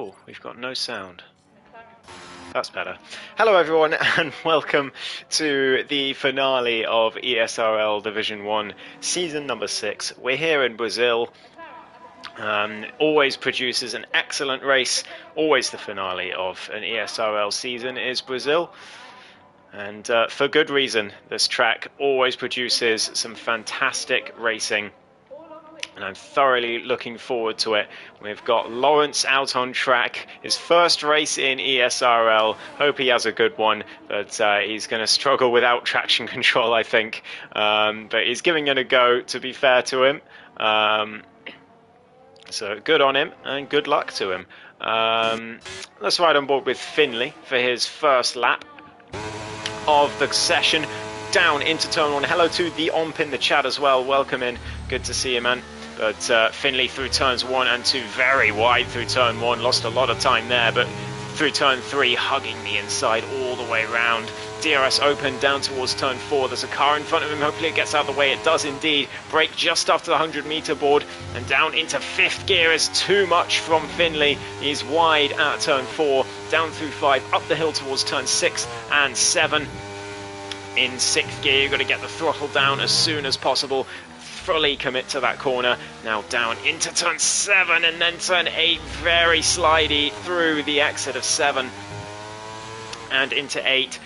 Oh, we've got no sound. That's better. Hello everyone and welcome to the finale of ESRL Division 1 season number 6. We're here in Brazil. Always produces an excellent race. Always the finale of an ESRL season is Brazil. And for good reason. This track always produces some fantastic racing. And I'm thoroughly looking forward to it. We've got Lawrence out on track, his first race in ESRL. Hope he has a good one, but he's going to struggle without traction control, I think. But he's giving it a go, to be fair to him. So good on him, and good luck to him. Let's ride on board with Finley for his first lap of the session. Down into turn 1. Hello to the Omp in the chat as well. Welcome in. Good to see you, man. But Finley through turns 1 and 2, very wide through turn 1. Lost a lot of time there, but through turn 3, hugging the inside all the way round. DRS open down towards turn 4. There's a car in front of him. Hopefully it gets out of the way. It does indeed. Brake just after the 100-meter board and down into 5th gear is too much from Finley. He's wide at turn 4, down through 5, up the hill towards turn 6 and 7. In 6th gear, you've got to get the throttle down as soon as possible. Fully commit to that corner. Now down into turn 7 and then turn 8. Very slidey through the exit of 7 and into 8.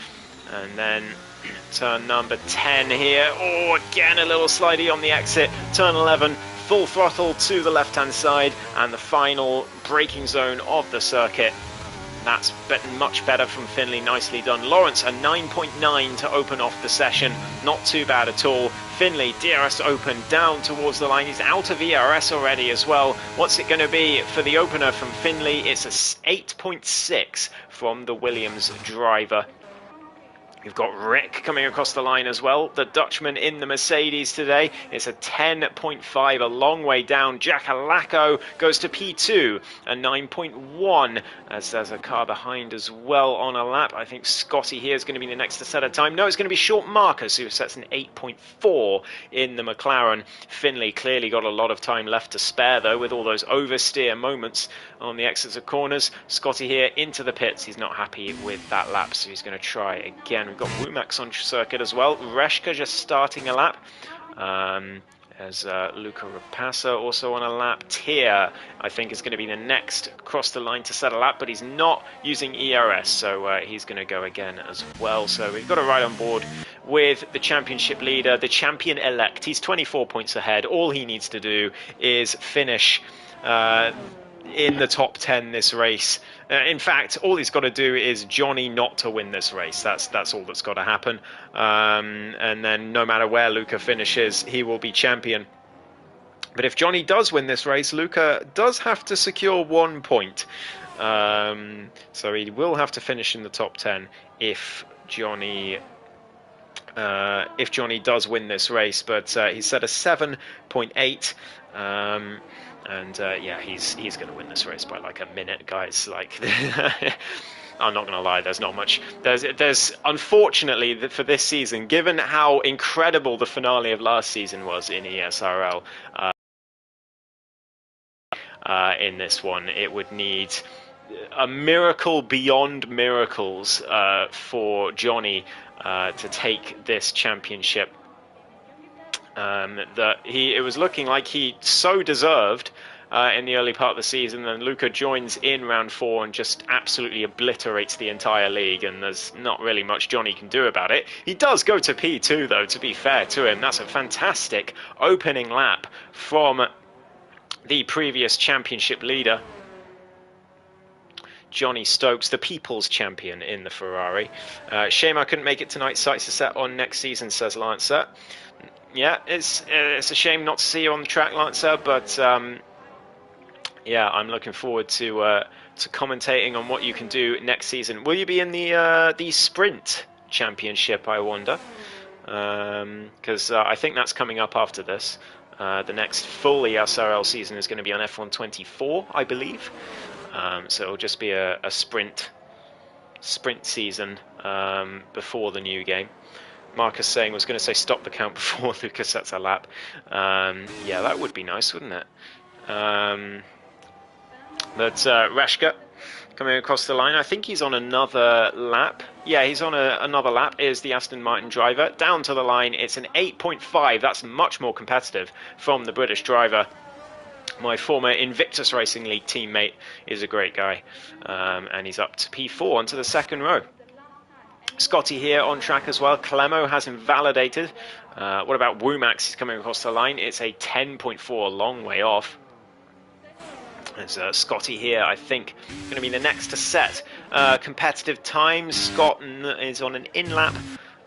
And then turn number 10 here. Oh, again a little slidey on the exit. Turn 11, full throttle to the left-hand side. And the final braking zone of the circuit. That's much better from Finley, nicely done. Lawrence, a 9.9 to open off the session, not too bad at all. Finley, DRS open, down towards the line. He's out of ERS already as well. What's it going to be for the opener from Finley? It's a 8.6 from the Williams driver. We've got Rick coming across the line as well, the Dutchman in the Mercedes today. It's a 10.5, a long way down. Jack Alaco goes to P2, a 9.1, as there's a car behind as well on a lap. I think Scotty here is going to be the next to set a time. No, it's going to be Short Marcus, who sets an 8.4 in the McLaren. Finley clearly got a lot of time left to spare, though, with all those oversteer moments on the exits of corners. Scotty here into the pits. He's not happy with that lap, so he's going to try again. We've got Womack's on circuit as well. Reshka just starting a lap. As Luca Rapassa also on a lap. Tier, I think, is going to be the next across the line to set a lap, but he's not using ERS, so he's going to go again as well. So we've got to ride on board with the championship leader, the champion-elect. He's 24 points ahead. All he needs to do is finish in the top 10 this race. In fact, all he's got to do is Johnny not to win this race. That's all that's got to happen. And then no matter where Luca finishes, he will be champion. But if Johnny does win this race, Luca does have to secure 1 point. So he will have to finish in the top 10 if Johnny does win this race. But he set a 7.8. And yeah, he's going to win this race by like a minute, guys. Like, I'm not going to lie, there's not much. There's unfortunately for this season, given how incredible the finale of last season was in ESRL, in this one, it would need a miracle beyond miracles for Johnny to take this championship. It was looking like he so deserved in the early part of the season, and Luca joins in round 4 and just absolutely obliterates the entire league, and there's not really much Johnny can do about it. He does go to P2 though, to be fair to him. That's a fantastic opening lap from the previous championship leader, Johnny Stokes, the people's champion in the Ferrari. Shame I couldn't make it tonight. Sights are set on next season, says Lancer. Yeah, it's a shame not to see you on the track, Lancer, but yeah, I'm looking forward to commentating on what you can do next season. Will you be in the sprint championship, I wonder? Because I think that's coming up after this. The next full ESRL season is going to be on F1 24, I believe. So it'll just be a sprint season before the new game. Marcus saying was going to say stop the count before Lucas sets a lap. Yeah, that would be nice, wouldn't it? But Reshka coming across the line. I think he's on another lap. Yeah, he's on another lap, is the Aston Martin driver. Down to the line, it's an 8.5. That's much more competitive from the British driver. My former Invictus Racing League teammate is a great guy, and he's up to P4 onto the second row. Scotty here on track as well. Clemo has invalidated. What about Womax? He's coming across the line. It's a 10.4, a long way off. There's Scotty here, I think, going to be the next to set. Competitive times. Scott is on an in-lap.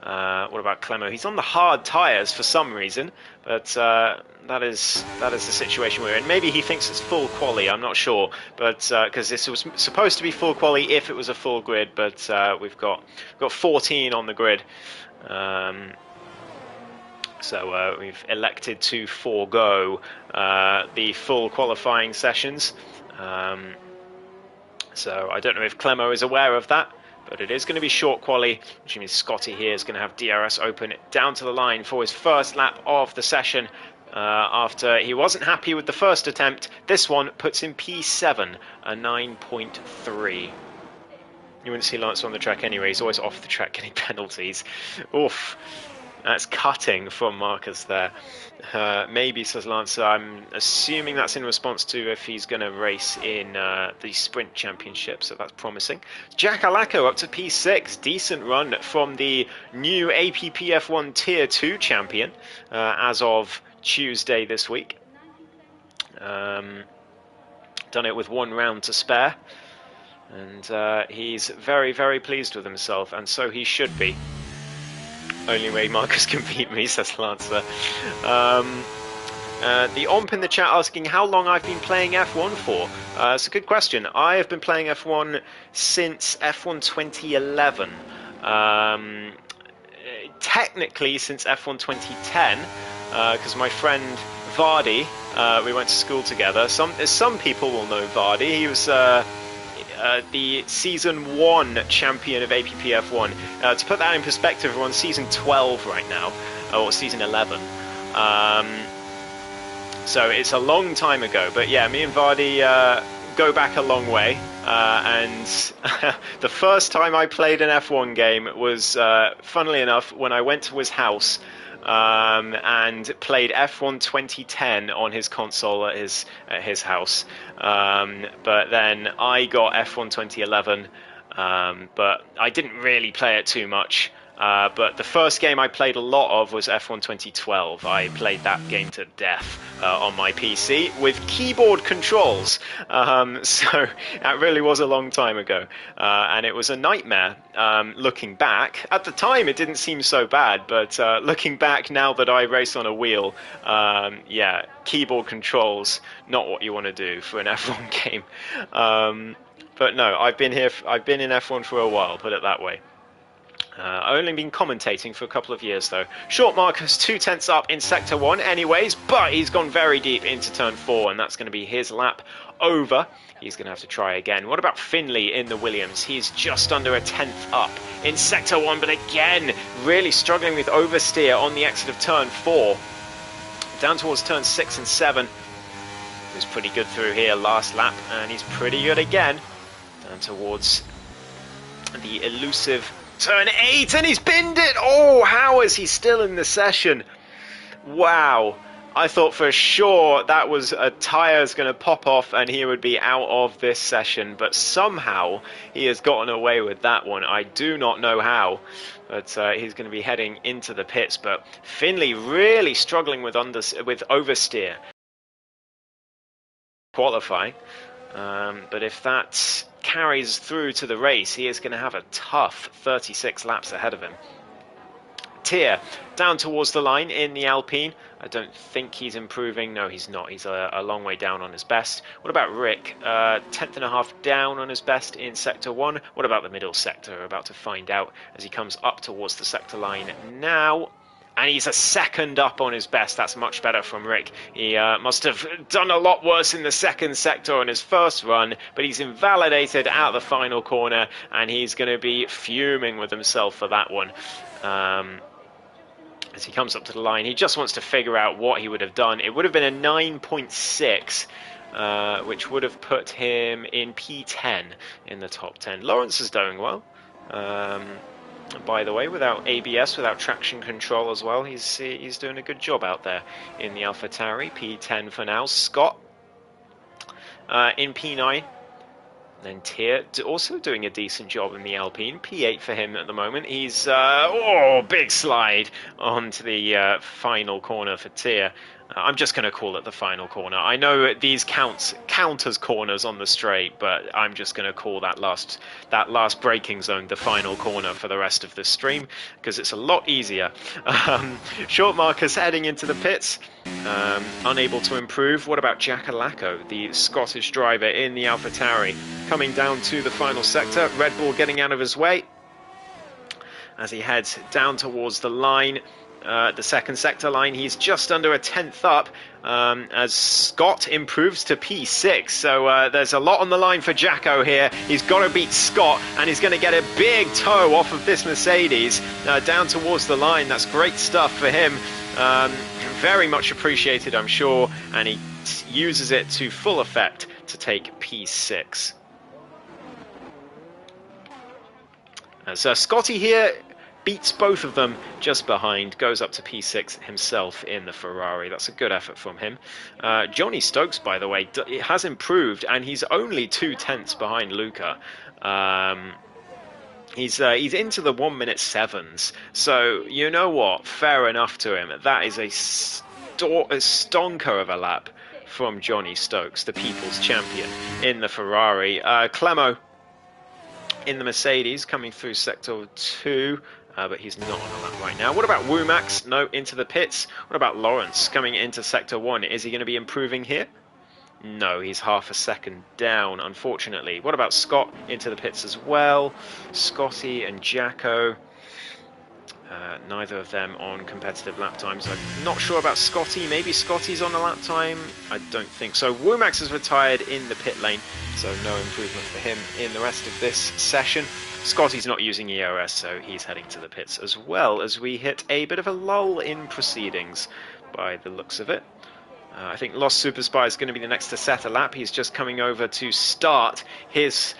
What about Clemo? He's on the hard tyres for some reason, but that is the situation we're in. Maybe he thinks it's full quali, I'm not sure, but because this was supposed to be full quali if it was a full grid, but we've got 14 on the grid. So we've elected to forego the full qualifying sessions. So I don't know if Clemo is aware of that, but it is going to be short quali, which means Scotty here is going to have DRS open down to the line for his first lap of the session. After he wasn't happy with the first attempt, this one puts him P7, a 9.3. You wouldn't see Lance on the track anyway, he's always off the track getting penalties. Oof. That's cutting from Marcus there. Maybe, says Lance. I'm assuming that's in response to if he's going to race in the Sprint Championship, so that's promising. Jack Alacco up to P6. Decent run from the new APPF1 Tier 2 champion as of Tuesday this week. Done it with one round to spare. And he's very, very pleased with himself, and so he should be. Only way Marcus can beat me, says Lancer. The Omp in the chat asking how long I've been playing F1 for. It's a good question. I have been playing F1 since F1 2011. Technically since F1 2010, because my friend Vardy, we went to school together. Some people will know Vardy. He was the Season 1 champion of APPF1. To put that in perspective, we're on Season 12 right now, or Season 11. So it's a long time ago. But yeah, me and Vardy go back a long way. And the first time I played an F1 game was, funnily enough, when I went to his house and played F1 2010 on his console at his house. But then I got F1 2011, but I didn't really play it too much. But the first game I played a lot of was F1 2012. I played that game to death on my PC with keyboard controls. So that really was a long time ago. And it was a nightmare looking back. At the time, it didn't seem so bad. But looking back now that I race on a wheel, yeah, keyboard controls, not what you want to do for an F1 game. But no, I've been in F1 for a while, put it that way. I've only been commentating for a couple of years though. Short Marcus 2/10 up in Sector 1 anyways, but he's gone very deep into Turn 4 and that's going to be his lap over. He's going to have to try again. What about Finley in the Williams? He's just under a 10th up in Sector 1, but again, really struggling with oversteer on the exit of Turn 4. Down towards Turn 6 and 7. He was pretty good through here last lap, and he's pretty good again. Down towards the elusive Turn 8, and he's binned it! Oh, how is he still in the session? Wow. I thought for sure that was a tyre's going to pop off and he would be out of this session, but somehow he has gotten away with that one. I do not know how, but he's going to be heading into the pits. But Finley really struggling with oversteer qualifying. But if that carries through to the race, he is going to have a tough 36 laps ahead of him. Tier down towards the line in the Alpine. I don't think he's improving. No, he's not. He's a long way down on his best. What about Rick? 10th and a half down on his best in Sector 1. What about the middle sector? We're about to find out as he comes up towards the sector line now. And he's a second up on his best. That's much better from Rick. He must have done a lot worse in the second sector on his first run, but he's invalidated out the final corner, and he's going to be fuming with himself for that one. As he comes up to the line, he just wants to figure out what he would have done. It would have been a 9.6 which would have put him in P10 in the top 10. Lawrence is doing well. By the way, without ABS, without traction control as well, he's doing a good job out there in the AlphaTauri. P10 for now. Scott in P9. Then Tier also doing a decent job in the Alpine. P8 for him at the moment. He's big slide onto the final corner for Tier. I'm just going to call it the final corner. I know these count as corners on the straight, but I'm just going to call that last braking zone the final corner for the rest of the stream, because it's a lot easier. Short Marcus heading into the pits, unable to improve. What about Jack Alacco, the Scottish driver in the AlphaTauri, coming down to the final sector? Red Bull getting out of his way as he heads down towards the line. The second sector line, he's just under a tenth up as Scott improves to P6. So there's a lot on the line for Jacko here. He's got to beat Scott, and he's going to get a big toe off of this Mercedes down towards the line. That's great stuff for him. Very much appreciated, I'm sure, and he uses it to full effect to take P6. As Scotty here beats both of them just behind, goes up to P6 himself in the Ferrari. That's a good effort from him. Johnny Stokes, by the way, has improved, and he's only 2/10 behind Luca. He's into the 1 minute 7s, so you know what? Fair enough to him. That is a stonker of a lap from Johnny Stokes, the people's champion in the Ferrari. Clemo in the Mercedes coming through sector 2. But he's not on a lap right now. What about Womax? No, into the pits. What about Lawrence coming into sector 1? Is he going to be improving here? No, he's half a second down, unfortunately. What about Scott into the pits as well? Scotty and Jacko. Neither of them on competitive lap times. I'm not sure about Scotty. Maybe Scotty's on a lap time. I don't think so. Womax has retired in the pit lane, so no improvement for him in the rest of this session. Scotty's not using EOS, so he's heading to the pits as well, as we hit a bit of a lull in proceedings by the looks of it. I think Lost Super Spy is going to be the next to set a lap. He's just coming over to start his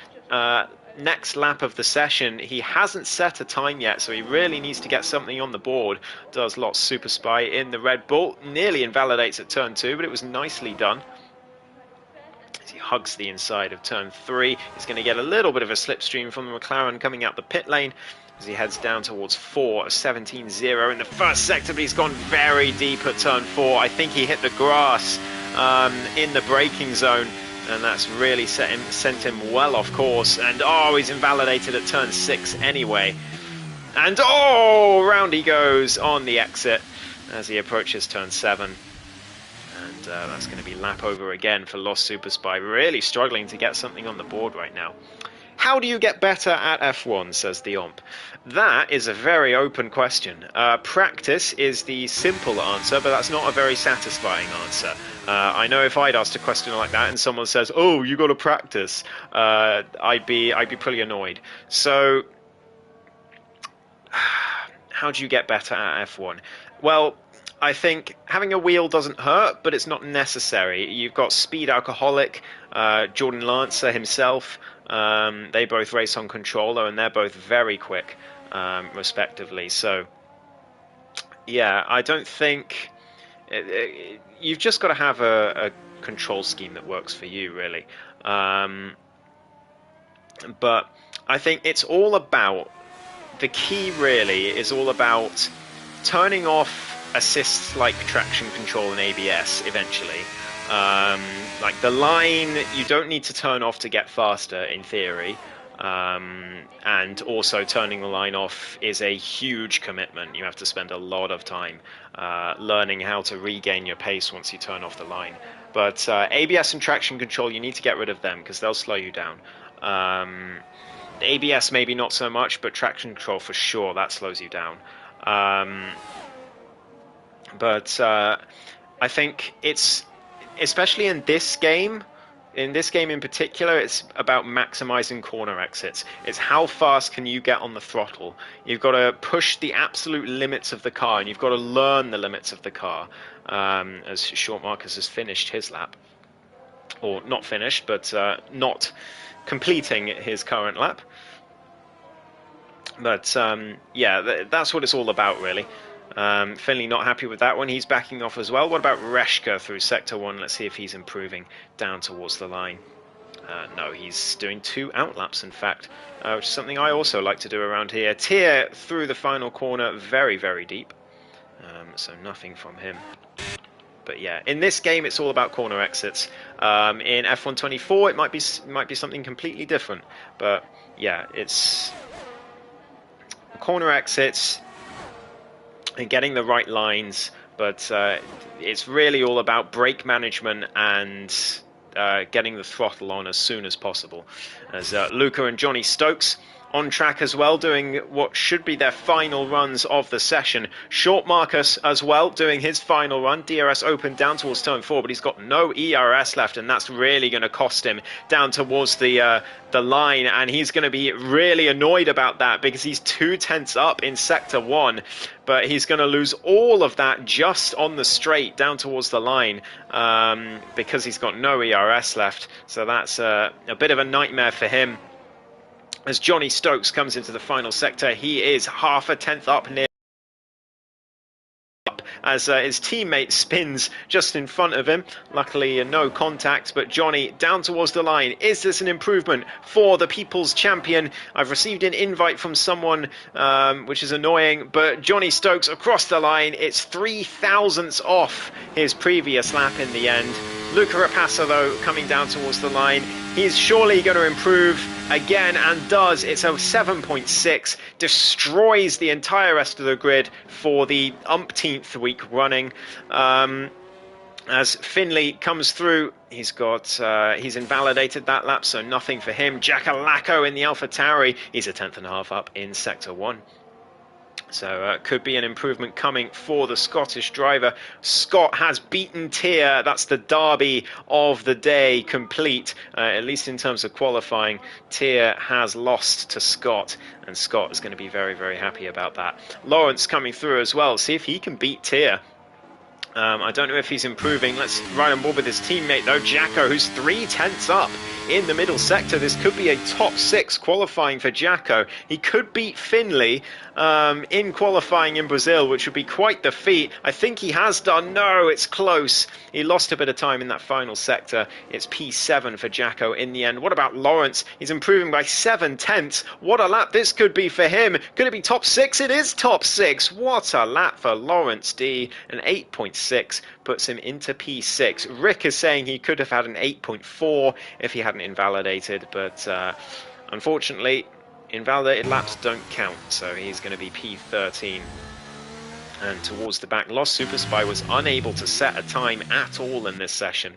next lap of the session. He hasn't set a time yet, so he really needs to get something on the board. Does Lost Super Spy in the Red Bull. Nearly invalidates at turn 2, but it was nicely done. He hugs the inside of turn 3. He's going to get a little bit of a slipstream from the McLaren coming out the pit lane as he heads down towards 4, a 17.0 in the first sector, but he's gone very deep at turn 4. I think he hit the grass in the braking zone, and that's really sent him well off course. And he's invalidated at turn 6 anyway. And round he goes on the exit as he approaches turn 7. And that's going to be lap over again for Lost Super Spy. Really struggling to get something on the board right now. How do you get better at F1, says the Omp? That is a very open question. Practice is the simple answer, but that's not a very satisfying answer. I know if I'd asked a question like that and someone says, "Oh, you got to practice," I'd be pretty annoyed. So, how do you get better at F1? Well, I think having a wheel doesn't hurt, but it's not necessary. You've got Speed Alcoholic, Jordan Lancer himself. They both race on controller, and they're both very quick, respectively. So, yeah, I don't think... you've just got to have a control scheme that works for you, really. But I think it's all about... the key, really, is all about turning off assists like traction control and ABS eventually. Like the line, you don't need to turn off to get faster in theory. And also turning the line off is a huge commitment. You have to spend a lot of time learning how to regain your pace once you turn off the line. But ABS and traction control, you need to get rid of them because they'll slow you down. ABS maybe not so much, but traction control for sure, that slows you down. But I think it's, especially in this game in particular, it's about maximizing corner exits. It's how fast can you get on the throttle. You've got to push the absolute limits of the car, and you've got to learn the limits of the car, as Short Marcus has finished his lap. or not finished, but not completing his current lap. But yeah, that's what it's all about, really. Finley not happy with that one. He's backing off as well. What about Reshka through Sector 1? Let's see if he's improving down towards the line. No, he's doing 2 outlaps, in fact, which is something I also like to do around here. Tier through the final corner, very, very deep. So nothing from him. But yeah, in this game, it's all about corner exits. In F124, it might be something completely different. But yeah, it's corner exits and getting the right lines. But it's really all about brake management and getting the throttle on as soon as possible. As Luca and Johnny Stokes on track as well, doing what should be their final runs of the session. Short Marcus as well, doing his final run. DRS open down towards turn 4, but he's got no ERS left, and that's really going to cost him down towards the line, and he's going to be really annoyed about that because he's 2 tenths up in Sector 1, but he's going to lose all of that just on the straight down towards the line because he's got no ERS left. So that's a bit of a nightmare for him. As Johnny Stokes comes into the final sector, he is half a tenth up near as his teammate spins just in front of him. Luckily, no contact, but Johnny down towards the line. Is this an improvement for the People's Champion? I've received an invite from someone, which is annoying, but Johnny Stokes across the line. It's 3 thousandths off his previous lap in the end. Luca Rapassa, though, coming down towards the line. He's surely going to improve again, and does. It's a 7.6, destroys the entire rest of the grid for the umpteenth week running. As Finley comes through, he's invalidated that lap, so nothing for him. Jackalacco in the AlphaTauri, he's a tenth and a half up in Sector 1. So could be an improvement coming for the Scottish driver. Scott has beaten Tier. That's the derby of the day complete, at least in terms of qualifying. Tier has lost to Scott, and Scott is going to be very, very happy about that. Lawrence coming through as well. See if he can beat Tier. I don't know if he's improving. Let's ride on board with his teammate, though, Jacko, who's 3 tenths up in the middle sector. This could be a top 6 qualifying for Jacko. He could beat Finley in qualifying in Brazil, which would be quite the feat. I think he has done. No, it's close. He lost a bit of time in that final sector. It's P7 for Jacko in the end. What about Lawrence? He's improving by 7 tenths. What a lap this could be for him. Could it be top 6? It is top 6. What a lap for Lawrence D. An 8.6 puts him into P6. Rick is saying he could have had an 8.4 if he hadn't invalidated, but unfortunately, invalidated laps don't count, so he's going to be P13. And towards the back, Lost Super Spy was unable to set a time at all in this session,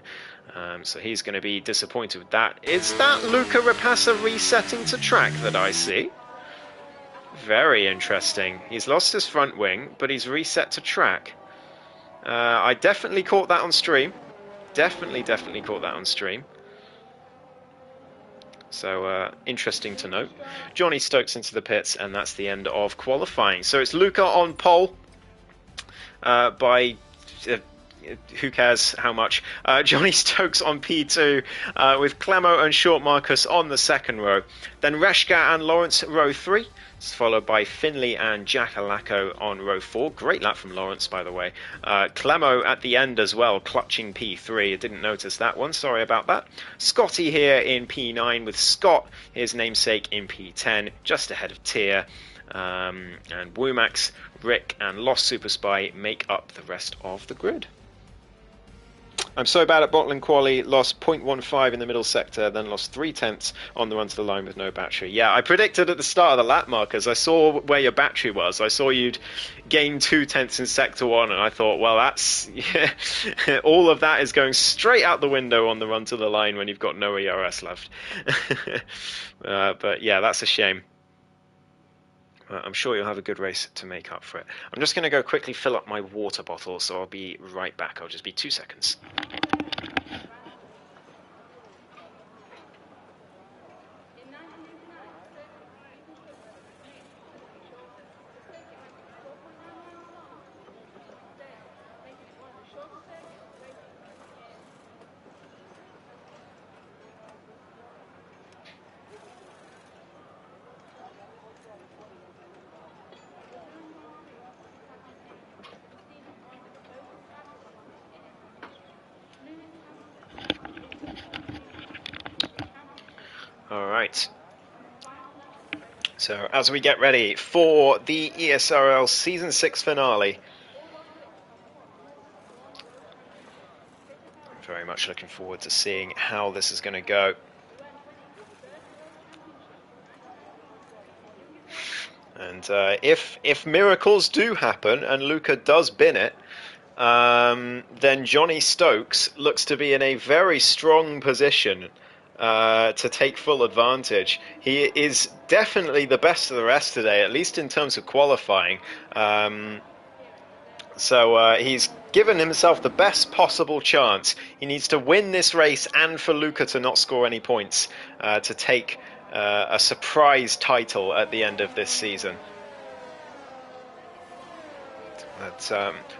so he's going to be disappointed with that. Is that Luca Rapassa resetting to track that I see? Very interesting. He's lost his front wing, but he's reset to track. I definitely caught that on stream. Definitely caught that on stream. So interesting to note. Johnny Stokes into the pits, and that's the end of qualifying. So it's Luca on pole by who cares how much. Johnny Stokes on P2 with Clemo and Short Marcus on the second row. Then Reshka and Lawrence row 3. It's followed by Finley and Jackalacco on row 4. Great lap from Lawrence, by the way. Clemo at the end as well, clutching P3. I didn't notice that one. Sorry about that. Scotty here in P9 with Scott, his namesake, in P10, just ahead of Tier. And Woomax, Rick, and Lost Super Spy make up the rest of the grid. I'm so bad at bottling quali, lost 0.15 in the middle sector, then lost 3 tenths on the run to the line with no battery. Yeah, I predicted at the start of the lap markers, I saw where your battery was. I saw you'd gained 2 tenths in sector 1, and I thought, well, that's all of that is going straight out the window on the run to the line when you've got no ERS left. But yeah, that's a shame. I'm sure you'll have a good race to make up for it. I'm just going to go quickly fill up my water bottle, so I'll be right back. I'll just be 2 seconds. All right. So as we get ready for the ESRL Season 6 finale, I'm very much looking forward to seeing how this is going to go. And if miracles do happen and Luca does bin it, then Johnny Stokes looks to be in a very strong position to take full advantage. He is definitely the best of the rest today, at least in terms of qualifying. So he's given himself the best possible chance. He needs to win this race and for Luca to not score any points to take a surprise title at the end of this season. But,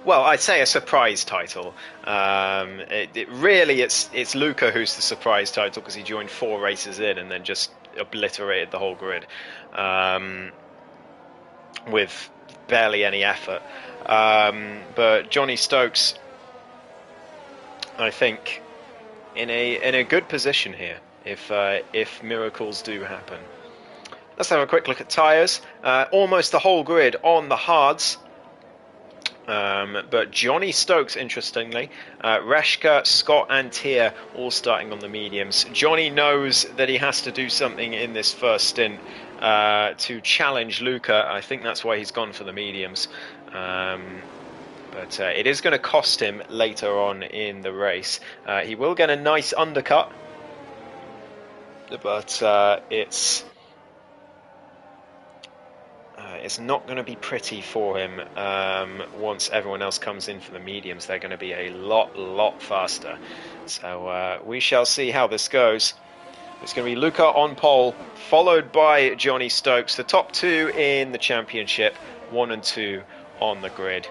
well, I'd say a surprise title. It's Luca who's the surprise title because he joined 4 races in and then just obliterated the whole grid with barely any effort. But Johnny Stokes, I think, in a good position here if miracles do happen. Let's have a quick look at tyres. Almost the whole grid on the hards. But Johnny Stokes, interestingly, Reshka, Scott and Tier all starting on the mediums. Johnny knows that he has to do something in this first stint to challenge Luca. I think that's why he's gone for the mediums. But it is going to cost him later on in the race. He will get a nice undercut, but it's not going to be pretty for him once everyone else comes in for the mediums. They're going to be a lot faster. So we shall see how this goes. It's going to be Luca on pole, followed by Johnny Stokes. The top 2 in the championship, 1 and 2 on the grid.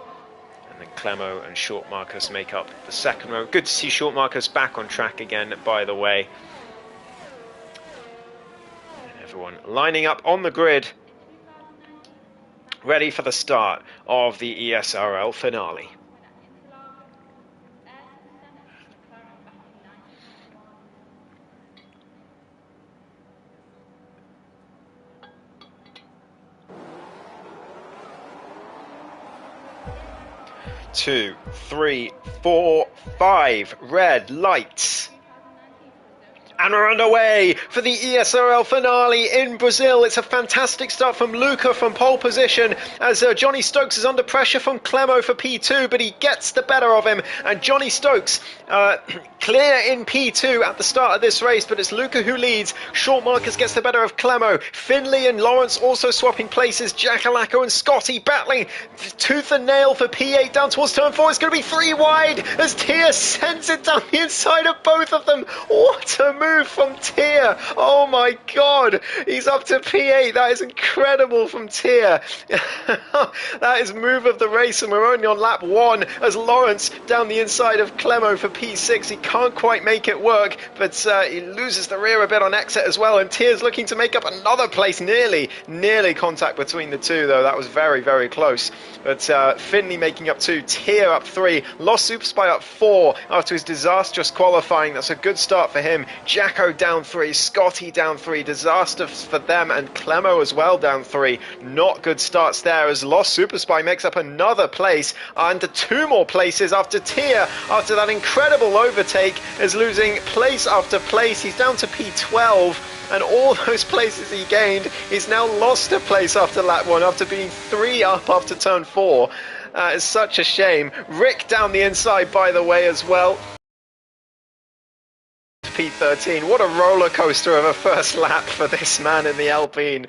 And then Clemo and Short Marcus make up the second row. Good to see Short Marcus back on track again, by the way. And everyone lining up on the grid, ready for the start of the ESRL finale. Two, 3, 4, 5 red lights. And we're underway for the ESRL finale in Brazil. It's a fantastic start from Luca from pole position as Johnny Stokes is under pressure from Clemo for P2, but he gets the better of him. And Johnny Stokes clear in P2 at the start of this race, but it's Luca who leads. Short Marcus gets the better of Clemo. Finley and Lawrence also swapping places. Jackalacco and Scotty battling tooth and nail for P8 down towards turn 4. It's going to be 3 wide as Tia sends it down the inside of both of them. What a move from Tia. Oh my god, he's up to P8. That is incredible from Tia. That is move of the race, and we're only on lap 1 as Lawrence down the inside of Clemo for P6. He can't quite make it work, but he loses the rear a bit on exit as well, and Tia's looking to make up another place. Nearly contact between the two, though. That was very close. But Finley making up 2, Tia up 3, Lost Super Spy up 4 after his disastrous qualifying. That's a good start for him. Jacko down 3, Scotty down 3, disaster for them, and Clemo as well down 3. Not good starts there as Lost Super Spy makes up another place and 2 more places after Tia, after that incredible overtake, is losing place after place. He's down to P12, and all those places he gained, he's now lost a place after lap 1 after being 3 up after turn 4. It's such a shame. Rick down the inside, by the way, as well. P13. What a roller coaster of a first lap for this man in the Alpine.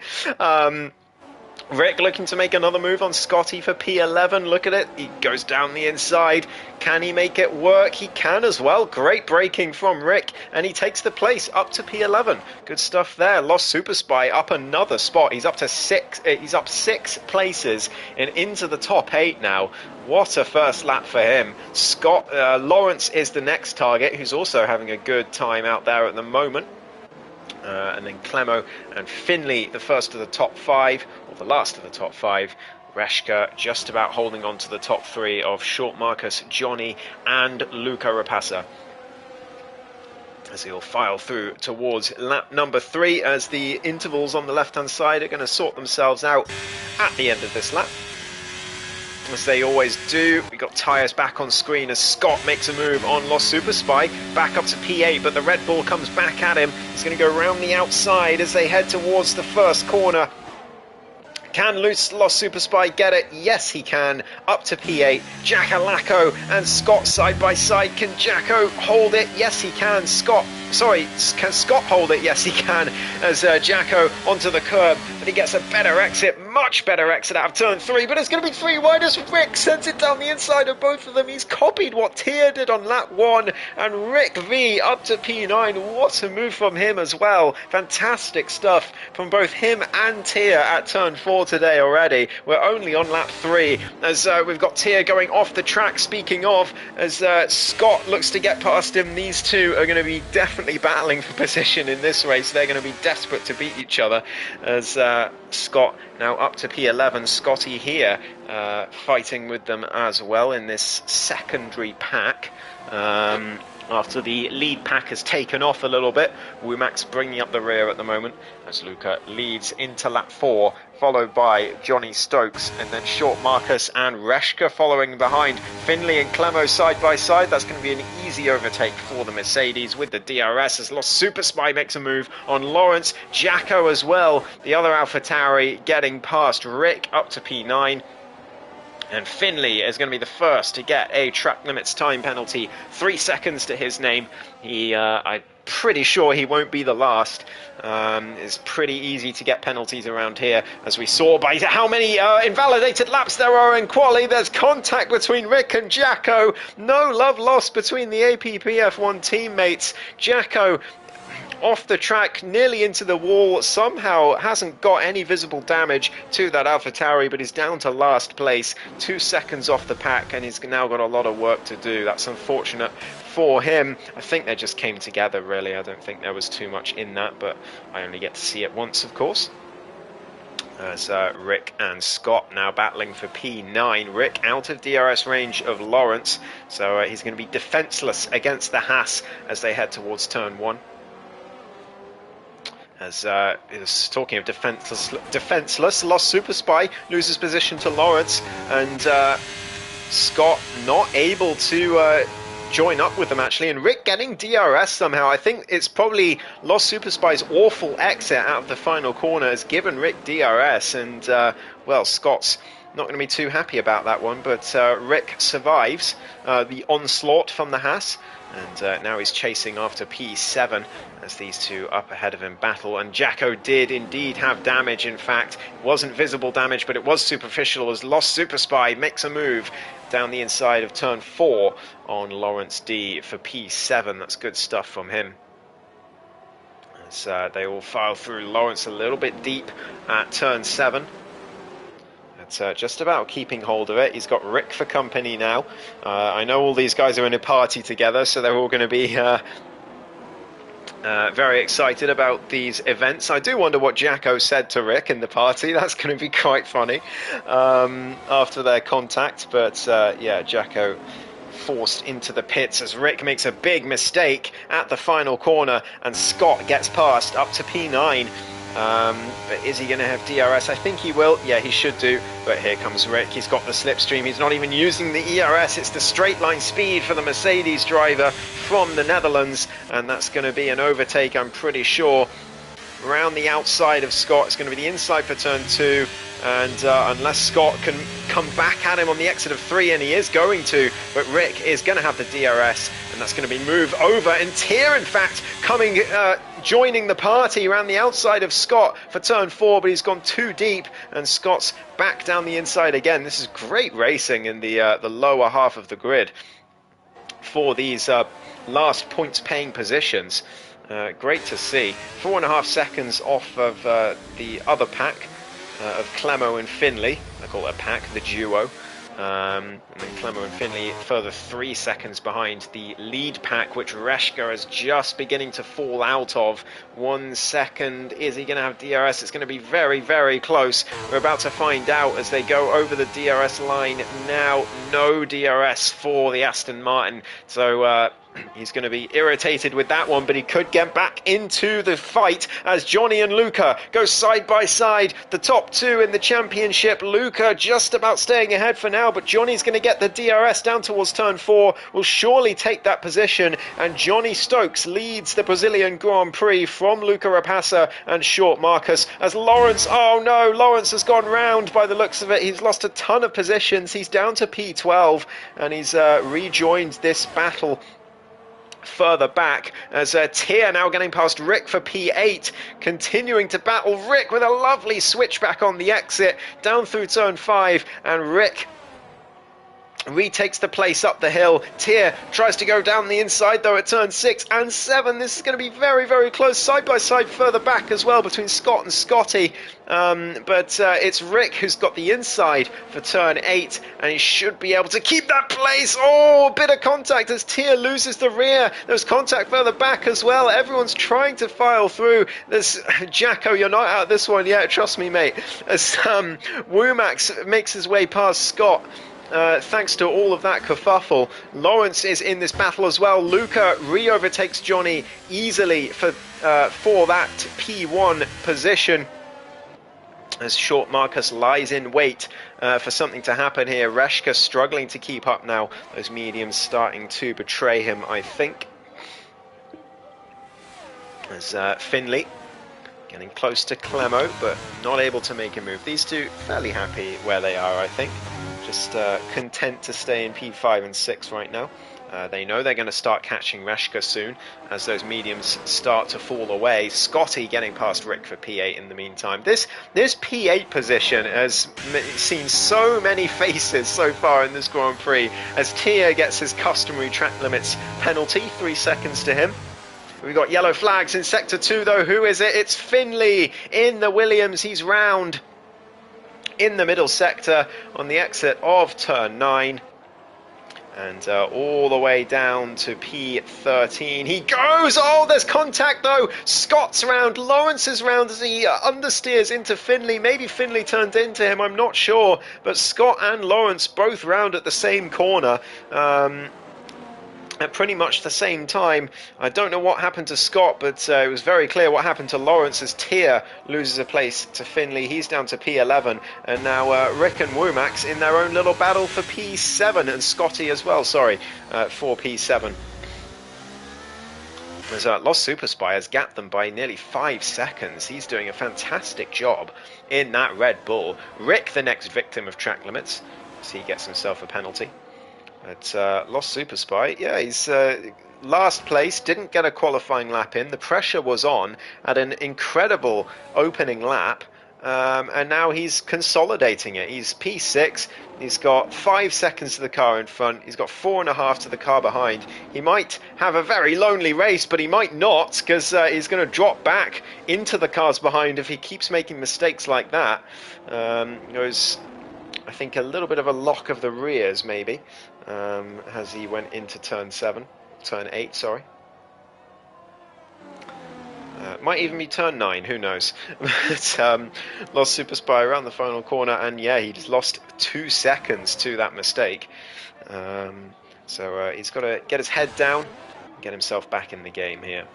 Rick looking to make another move on Scotty for P11. Look at it. He goes down the inside. Can he make it work? He can as well. Great braking from Rick, and he takes the place up to P11. Good stuff there. Lost Super Spy up another spot. He's up to 6. He's up 6 places and into the top 8 now. What a first lap for him. Lawrence is the next target, who's also having a good time out there at the moment. And then Clemo and Finley, the first of the top 5, or the last of the top 5. Reshka just about holding on to the top 3 of Short Marcus, Johnny and Luca Rapassa. as he'll file through towards lap number 3, as the intervals on the left-hand side are going to sort themselves out at the end of this lap, as they always do. We got tyres back on screen as Scott makes a move on Lost Super Spy, back up to P8, but the Red Bull comes back at him. He's going to go around the outside as they head towards the first corner. Can Lost Super Spy get it? Yes, he can. Up to P8. Jackalacko and Scott side by side. Can Jacko hold it? Yes, he can. Can Scott hold it? Yes, he can. As Jacko onto the curb, but he gets a better exit, much better exit out of turn 3. But it's going to be 3 wide as Rick sends it down the inside of both of them. He's copied what Tia did on lap 1, and Rick V up to P9. What a move from him as well. Fantastic stuff from both him and Tia at turn 4 today already. We're only on lap 3 as we've got Tia going off the track. Speaking of, as Scott looks to get past him, these two are going to be definitely battling for position in this race. They're going to be desperate to beat each other, as Scott now up to P11. Scotty here fighting with them as well in this secondary pack. After the lead pack has taken off a little bit, Womack's bringing up the rear at the moment as Luca leads into lap 4, followed by Johnny Stokes, and then Short Marcus and Reshka following behind. Finley and Clemo side by side. That's going to be an easy overtake for the Mercedes with the DRS, as Lost Super Spy makes a move on Lawrence. Jacko as well, the other AlphaTauri, getting past Rick up to P9. And Finley is going to be the first to get a track limits time penalty. 3 seconds to his name. I'm pretty sure he won't be the last. It's pretty easy to get penalties around here, as we saw by how many invalidated laps there are in quali. There's contact between Rick and Jacko. No love lost between the APPF1 teammates. Jacko off the track, nearly into the wall, somehow hasn't got any visible damage to that AlphaTauri, but he's down to last place, 2 seconds off the pack, and he's now got a lot of work to do. That's unfortunate for him. I think they just came together, really. I don't think there was too much in that, but I only get to see it once, of course. As Rick and Scott now battling for P9. Rick out of DRS range of Lawrence, so he's going to be defenceless against the Haas as they head towards turn 1. As is talking of defenseless, Lost Super Spy loses position to Lawrence, and Scott not able to join up with them actually, and Rick getting DRS somehow. I think it's probably Lost Super Spy's awful exit out of the final corner has given Rick DRS, and well, Scott's not going to be too happy about that one, but Rick survives the onslaught from the Haas, and now he's chasing after P7 as these two up ahead of him battle. And Jacko did indeed have damage. In fact, it wasn't visible damage, but it was superficial, as Lost Super Spy makes a move down the inside of turn 4 on Lawrence D for P7. That's good stuff from him. As they all file through. Lawrence a little bit deep at turn 7. Just about keeping hold of it. He's got Rick for company now. I know all these guys are in a party together, so they're all going to be very excited about these events. I do wonder what Jacko said to Rick in the party. That's going to be quite funny after their contact. But yeah, Jacko forced into the pits as Rick makes a big mistake at the final corner, and Scott gets past up to P9. But is he going to have DRS? I think he will. Yeah, he should do. But here comes Rick. He's got the slipstream. He's not even using the ERS. It's the straight line speed for the Mercedes driver from the Netherlands. And that's going to be an overtake, I'm pretty sure. Around the outside of Scott. It's going to be the inside for turn 2. And unless Scott can come back at him on the exit of 3, and he is going to, but Rick is going to have the DRS, and that's going to be moved over. And Tier, in fact, coming, joining the party around the outside of Scott for turn 4, but he's gone too deep, and Scott's back down the inside again. This is great racing in the lower half of the grid for these last points-paying positions. Great to see. 4.5 seconds off of the other pack. Of Clemo and Finley. I call it a pack, the duo. And then Clemo and Finley further 3 seconds behind the lead pack, which Reshka is just beginning to fall out of. 1 second. Is he going to have DRS? It's going to be very, very close. We're about to find out as they go over the DRS line now. No DRS for the Aston Martin. So He's going to be irritated with that one, but he could get back into the fight as Johnny and Luca go side by side. The top two in the championship. Luca just about staying ahead for now, but Johnny's going to get the DRS down towards turn 4. Will surely take that position, and Johnny Stokes leads the Brazilian Grand Prix from Luca Rapassa and Short Marcus as Lawrence, oh no, Lawrence has gone round by the looks of it. He's lost a ton of positions. He's down to P12, and he's rejoined this battle further back as Tier now getting past Rick for P8, continuing to battle Rick with a lovely switchback on the exit down through turn 5, and Rick retakes the place up the hill. Tier tries to go down the inside though at turn 6 and 7. This is going to be very, very close, side by side further back as well between Scott and Scotty. But it's Rick who's got the inside for turn 8, and he should be able to keep that place. Oh, a bit of contact as Tier loses the rear. There's contact further back as well. Everyone's trying to file through. There's Jacko, you're not out of this one yet, trust me, mate. As Womax makes his way past Scott. Thanks to all of that kerfuffle, Lawrence is in this battle as well. Luca re-overtakes Johnny easily for that P1 position, as Short Marcus lies in wait for something to happen here. Reshka struggling to keep up now. Those mediums starting to betray him, I think. As Finley getting close to Clemo, but not able to make a move. These two fairly happy where they are, I think. Just content to stay in P5 and 6 right now. They know they're going to start catching Reshka soon as those mediums start to fall away. Scotty getting past Rick for P8 in the meantime. This P8 position has seen so many faces so far in this Grand Prix as Tia gets his customary track limits penalty, 3 seconds to him. We've got yellow flags in Sector 2 though. Who is it? It's Finley in the Williams. He's round in the middle sector on the exit of turn 9. And all the way down to P13 he goes. Oh, there's contact though. Scott's round, Lawrence's round as he understeers into Finley. Maybe Finley turned into him, I'm not sure. But Scott and Lawrence both round at the same corner. At pretty much the same time. I don't know what happened to Scott, but it was very clear what happened to Lawrence as Tier loses a place to Finley. He's down to P11, and now Rick and Womax in their own little battle for P7, and Scotty as well, sorry, for P7. As Lost Super Spy has gapped them by nearly 5 seconds. He's doing a fantastic job in that Red Bull. Rick, the next victim of track limits, as he gets himself a penalty. But Lost Super Spy, yeah, he's last place, didn't get a qualifying lap in. The pressure was on at an incredible opening lap, and now he's consolidating it. He's P6, he's got 5 seconds to the car in front, he's got 4.5 to the car behind. He might have a very lonely race, but he might not, because he's going to drop back into the cars behind if he keeps making mistakes like that. There's, I think, a little bit of a lock of the rears, maybe, as he went into turn 8, sorry. Might even be turn 9, who knows. But, Lost Super Spy around the final corner, and yeah, he just lost 2 seconds to that mistake. So he's got to get his head down and get himself back in the game here.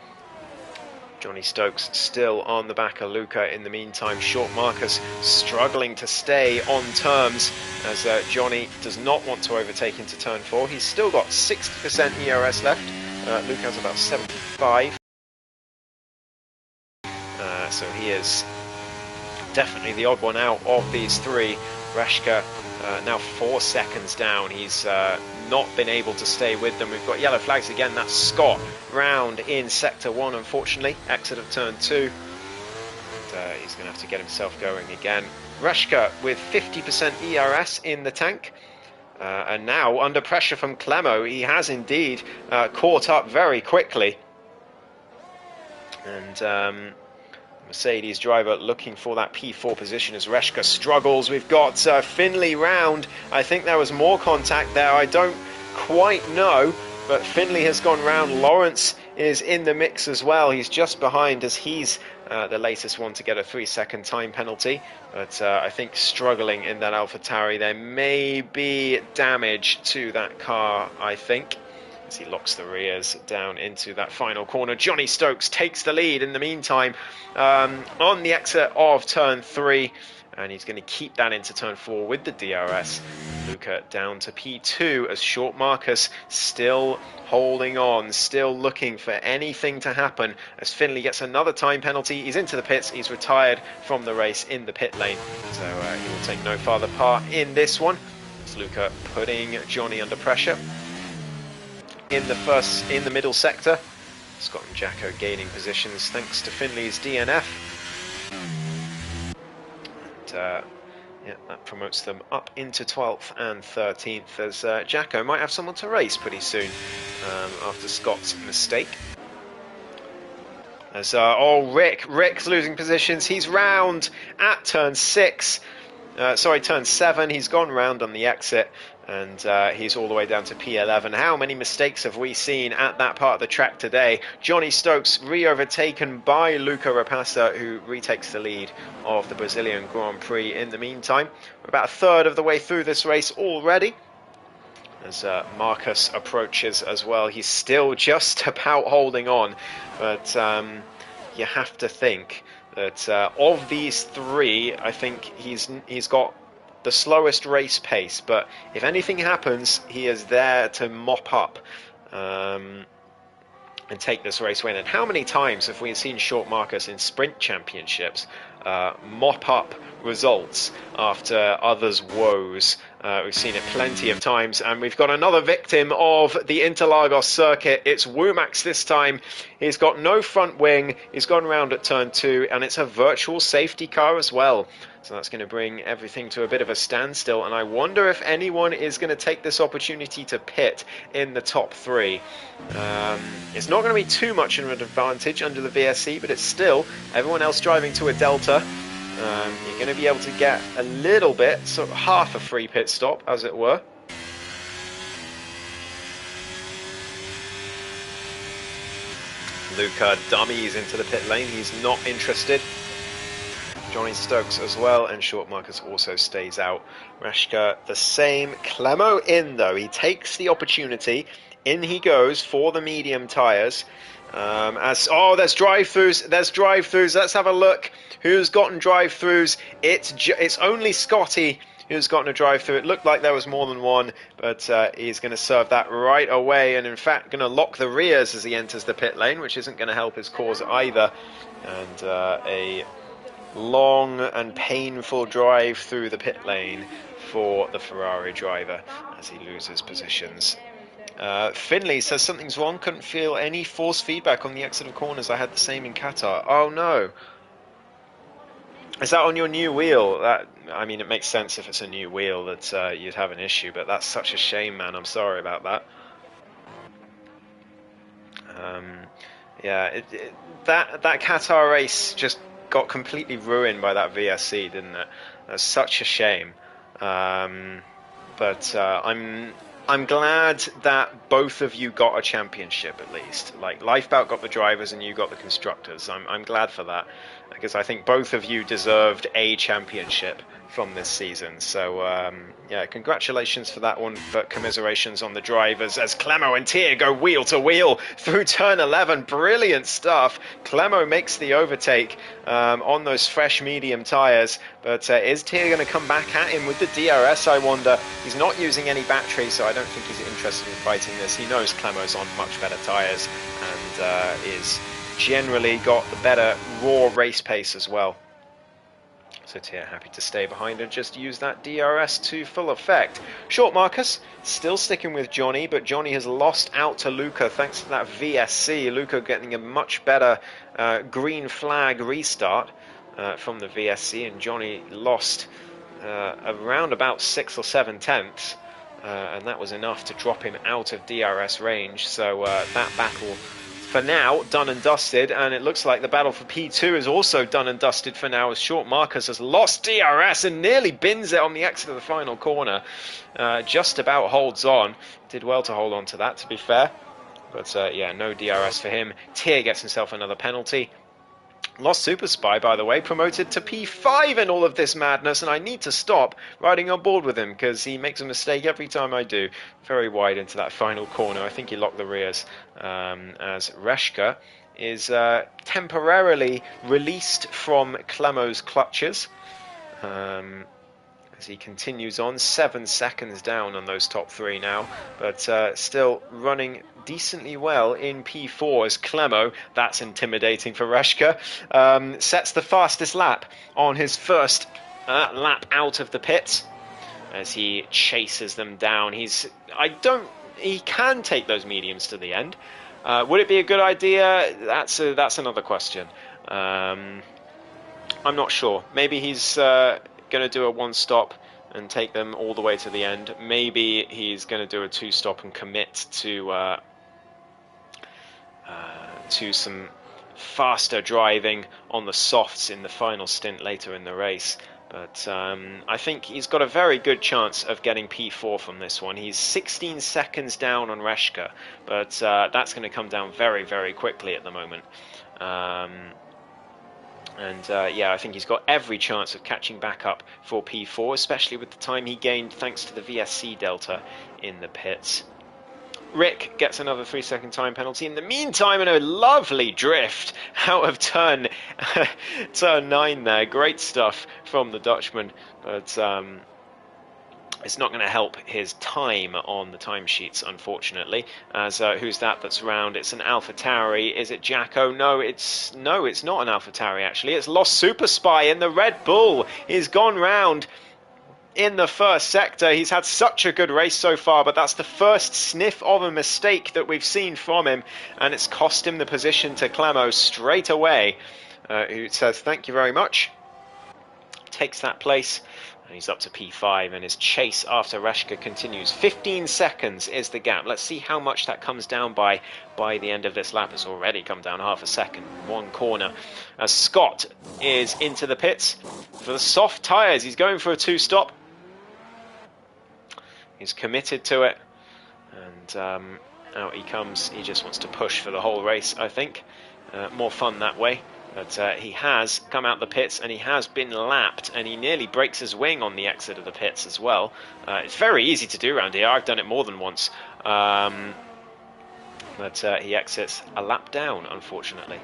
Johnny Stokes still on the back of Luca in the meantime. Short Marcus struggling to stay on terms as Johnny does not want to overtake into turn 4. He's still got 60% ERS left. Luca has about 75. So he is definitely the odd one out of these three. Reshka now 4 seconds down. He's not been able to stay with them. We've got yellow flags again. That's Scott round in Sector 1, unfortunately. Exit of turn 2. And, he's going to have to get himself going again. Reshka with 50% ERS in the tank. And now under pressure from Clemo, he has indeed caught up very quickly. And Mercedes driver looking for that P4 position as Reshka struggles. We've got Finley round. I think there was more contact there. I don't quite know, but Finley has gone round. Lawrence is in the mix as well. He's just behind as he's the latest one to get a 3-second time penalty. But I think struggling in that AlphaTauri. There may be damage to that car, I think. as he locks the rears down into that final corner. Johnny Stokes takes the lead in the meantime on the exit of turn 3, and he's going to keep that into turn 4 with the DRS. Luca down to P2 as Short Marcus still holding on, still looking for anything to happen as Finley gets another time penalty. He's into the pits, he's retired from the race in the pit lane, so he will take no further part in this one. It's Luca putting Johnny under pressure in the middle sector. Scott and Jacko gaining positions thanks to Finley's DNF. And, yeah, that promotes them up into 12th and 13th as Jacko might have someone to race pretty soon after Scott's mistake. As Rick's losing positions. He's round at turn 6. Turn 7. He's gone round on the exit, and he's all the way down to P11. How many mistakes have we seen at that part of the track today? Johnny Stokes re-overtaken by Luca Rapassa, who retakes the lead of the Brazilian Grand Prix in the meantime. We're about a third of the way through this race already. As Marcus approaches as well, he's still just about holding on, but you have to think that of these 3, I think he's got the slowest race pace, but if anything happens, he is there to mop up and take this race win. And how many times have we seen Short Marcus in sprint championships mop up results after others' woes? We've seen it plenty of times, and we've got another victim of the Interlagos circuit. It's Womax this time. He's got no front wing, he's gone round at turn 2, and it's a virtual safety car as well. So that's going to bring everything to a bit of a standstill, and I wonder if anyone is going to take this opportunity to pit in the top 3. It's not going to be too much of an advantage under the VSC, but it's still everyone else driving to a Delta. You're going to be able to get a little bit, sort of half a free pit stop, as it were. Luca dummies into the pit lane. He's not interested. Johnny Stokes as well, and Short Marcus also stays out. Rashka the same. Clemo in though. He takes the opportunity. In he goes for the medium tyres. There's drive-throughs. There's drive-throughs. Let's have a look. Who's gotten drive-throughs? It's only Scotty who's gotten a drive-through. It looked like there was more than one, but he's going to serve that right away, and in fact going to lock the rears as he enters the pit lane, which isn't going to help his cause either. And a long and painful drive through the pit lane for the Ferrari driver as he loses positions. Finley says something's wrong, couldn't feel any force feedback on the exit of corners. I had the same in Qatar. Oh no. Is that on your new wheel? I mean, it makes sense if it's a new wheel that you'd have an issue, but that's such a shame, man. I'm sorry about that. Yeah, that Qatar race just got completely ruined by that VSC, didn't it? That's such a shame. But I'm glad that both of you got a championship at least. Like Lifebout got the drivers and you got the constructors. I'm glad for that, because I think both of you deserved a championship from this season. So yeah, congratulations for that one, but commiserations on the drivers as Clemo and Tier go wheel to wheel through turn 11. Brilliant stuff. Clemo makes the overtake on those fresh medium tyres, but is Tier going to come back at him with the DRS, I wonder? He's not using any battery, so I don't think he's interested in fighting this. He knows Clemo's on much better tyres and is generally got the better raw race pace as well. So Tier happy to stay behind and just use that DRS to full effect. Short Marcus still sticking with Johnny, but Johnny has lost out to Luca thanks to that VSC. Luca getting a much better green flag restart from the VSC, and Johnny lost around about 6 or 7 tenths, and that was enough to drop him out of DRS range. So that battle for now done and dusted, and it looks like the battle for P2 is also done and dusted for now, as Short Marcus has lost DRS and nearly bins it on the exit of the final corner. Just about holds on. Did well to hold on to that, to be fair, but yeah, no DRS for him. Tier gets himself another penalty. Lost Super Spy, by the way, promoted to P5 in all of this madness, and I need to stop riding on board with him because he makes a mistake every time I do. Very wide into that final corner. I think he locked the rears as Reshka is temporarily released from Clemo's clutches. As he continues on, 7 seconds down on those top three now, but still running decently well in P4 as Clemo, that's intimidating for Reshka, sets the fastest lap on his first lap out of the pits as he chases them down. He can take those mediums to the end. Would it be a good idea? That's another question. I'm not sure. Maybe he's going to do a one-stop and take them all the way to the end. Maybe he's going to do a two-stop and commit to some faster driving on the softs in the final stint later in the race. But I think he's got a very good chance of getting P4 from this one. He's 16 seconds down on Reshka, but that's going to come down very, very quickly at the moment. Yeah, I think he's got every chance of catching back up for P4, especially with the time he gained thanks to the VSC delta in the pits. Rick gets another 3-second time penalty. In the meantime, in a lovely drift out of turn 9 there. Great stuff from the Dutchman, but it's not going to help his time on the timesheets, unfortunately. As who's that's round? It's an AlphaTauri. Is it Jacko? No, it's not an AlphaTauri actually. It's Lost Super Spy in the Red Bull. He's gone round in the first sector. He's had such a good race so far, but that's the first sniff of a mistake that we've seen from him, and it's cost him the position to Clemo straight away, who says thank you very much. Takes that place. And he's up to P5, and his chase after Reshka continues. 15 seconds is the gap. Let's see how much that comes down by the end of this lap. It's already come down half a second. One corner. As Scott is into the pits for the soft tyres. He's going for a two-stop. He's committed to it. And out he comes. He just wants to push for the whole race, I think. More fun that way. But he has come out the pits and he has been lapped, and he nearly breaks his wing on the exit of the pits as well. It's very easy to do around here. I've done it more than once. But he exits a lap down, unfortunately.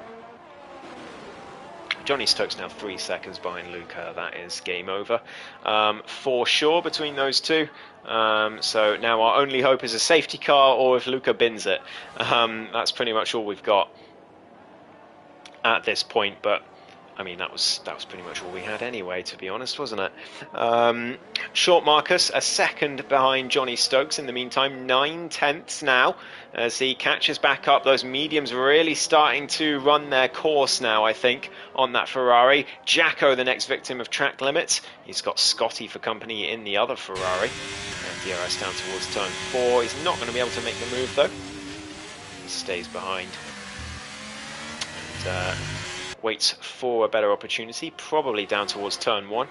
Johnny Stokes now 3 seconds behind Luca. That is game over for sure between those two. So now our only hope is a safety car, or if Luca bins it. That's pretty much all we've got at this point, but I mean that was pretty much all we had anyway, to be honest, wasn't it? Short Marcus a second behind Johnny Stokes in the meantime, 9/10 now as he catches back up. Those mediums really starting to run their course now, I think, on that Ferrari. Jacko, the next victim of track limits. He's got Scotty for company in the other Ferrari, and DRS down towards turn 4. He's not going to be able to make the move though. He stays behind. Waits for a better opportunity, probably down towards turn 1,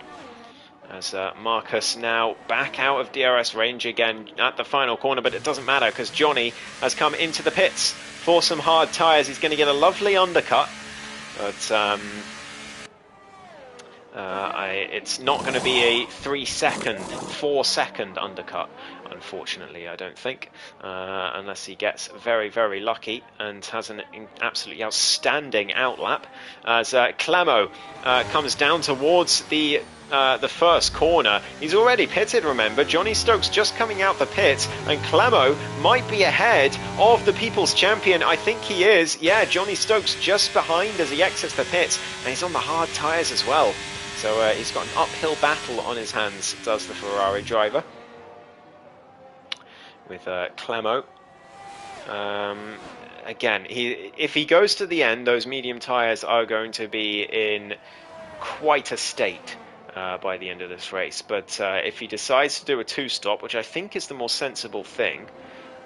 as Marcus now back out of DRS range again at the final corner, but it doesn't matter because Johnny has come into the pits for some hard tyres. He's going to get a lovely undercut, but it's not going to be a 3-second, 4-second undercut, unfortunately, I don't think, unless he gets very, very lucky and has an absolutely outstanding outlap as Clemo comes down towards the first corner. He's already pitted, remember. Johnny Stokes just coming out the pit, and Clemo might be ahead of the People's Champion. I think he is. Yeah, Johnny Stokes just behind as he exits the pits, and he's on the hard tyres as well. So he's got an uphill battle on his hands, does the Ferrari driver, with Clemo. Again, if he goes to the end, those medium tyres are going to be in quite a state by the end of this race. But if he decides to do a two-stop, which I think is the more sensible thing,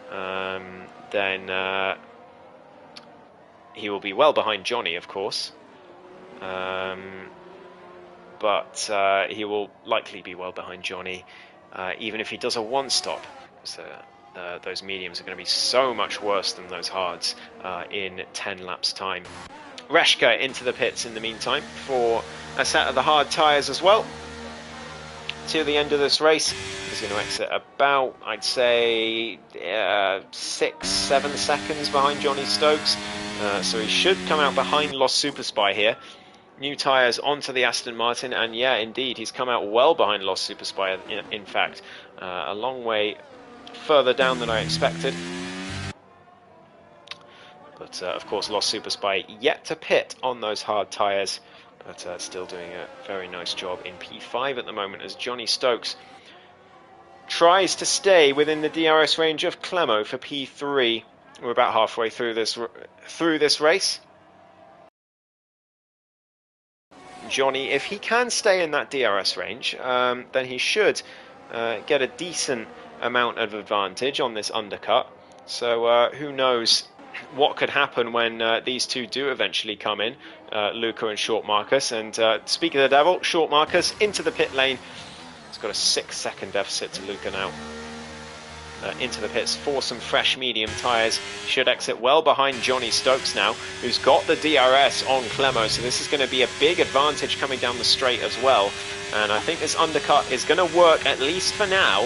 then he will be well behind Johnny, of course. But he will likely be well behind Johnny, even if he does a one-stop. So, those mediums are going to be so much worse than those hards in 10 laps time. Reshka into the pits in the meantime for a set of the hard tyres as well. To the end of this race, he's going to exit about, I'd say, 6-7 seconds behind Johnny Stokes. So he should come out behind Lost Super Spy here. New tyres onto the Aston Martin, and yeah, indeed, he's come out well behind Lost Super Spy, in fact. A long way further down than I expected. But of course, Lost Super Spy yet to pit on those hard tyres, but still doing a very nice job in P5 at the moment as Johnny Stokes tries to stay within the DRS range of Clemo for P3. We're about halfway through this race. Johnny, if he can stay in that DRS range, then he should get a decent amount of advantage on this undercut. So who knows what could happen when these two do eventually come in, Luca and Short Marcus. And speaking of the devil, Short Marcus into the pit lane. He's got a 6-second deficit to Luca now. Into the pits for some fresh medium tyres. Should exit well behind Johnny Stokes now, who's got the DRS on Clemo, so this is going to be a big advantage coming down the straight as well. And I think this undercut is going to work, at least for now,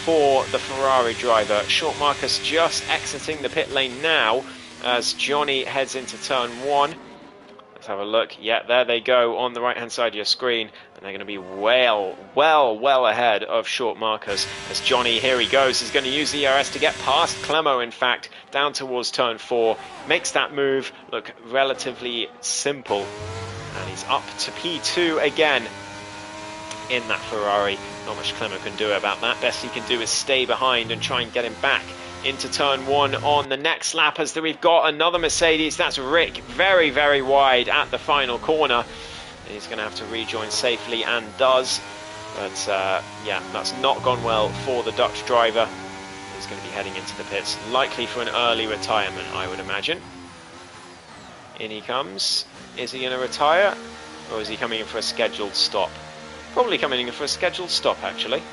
for the Ferrari driver. Short Marcus just exiting the pit lane now as Johnny heads into turn 1. Let's have a look. Yeah, there they go on the right hand side of your screen, and they're going to be well ahead of Short Marcus as Johnny, here he goes, he's going to use the ERS to get past Clemo, in fact, down towards turn 4, makes that move look relatively simple, and he's up to P2 again in that Ferrari. Not much Clemo can do about that. Best he can do is stay behind and try and get him back into turn 1 on the next lap, as we've got another Mercedes. That's Rick, very wide at the final corner. He's going to have to rejoin safely, and does. But yeah, that's not gone well for the Dutch driver. He's going to be heading into the pits, likely for an early retirement, I would imagine. In he comes. Is he going to retire, or is he coming in for a scheduled stop? Probably coming in for a scheduled stop, actually.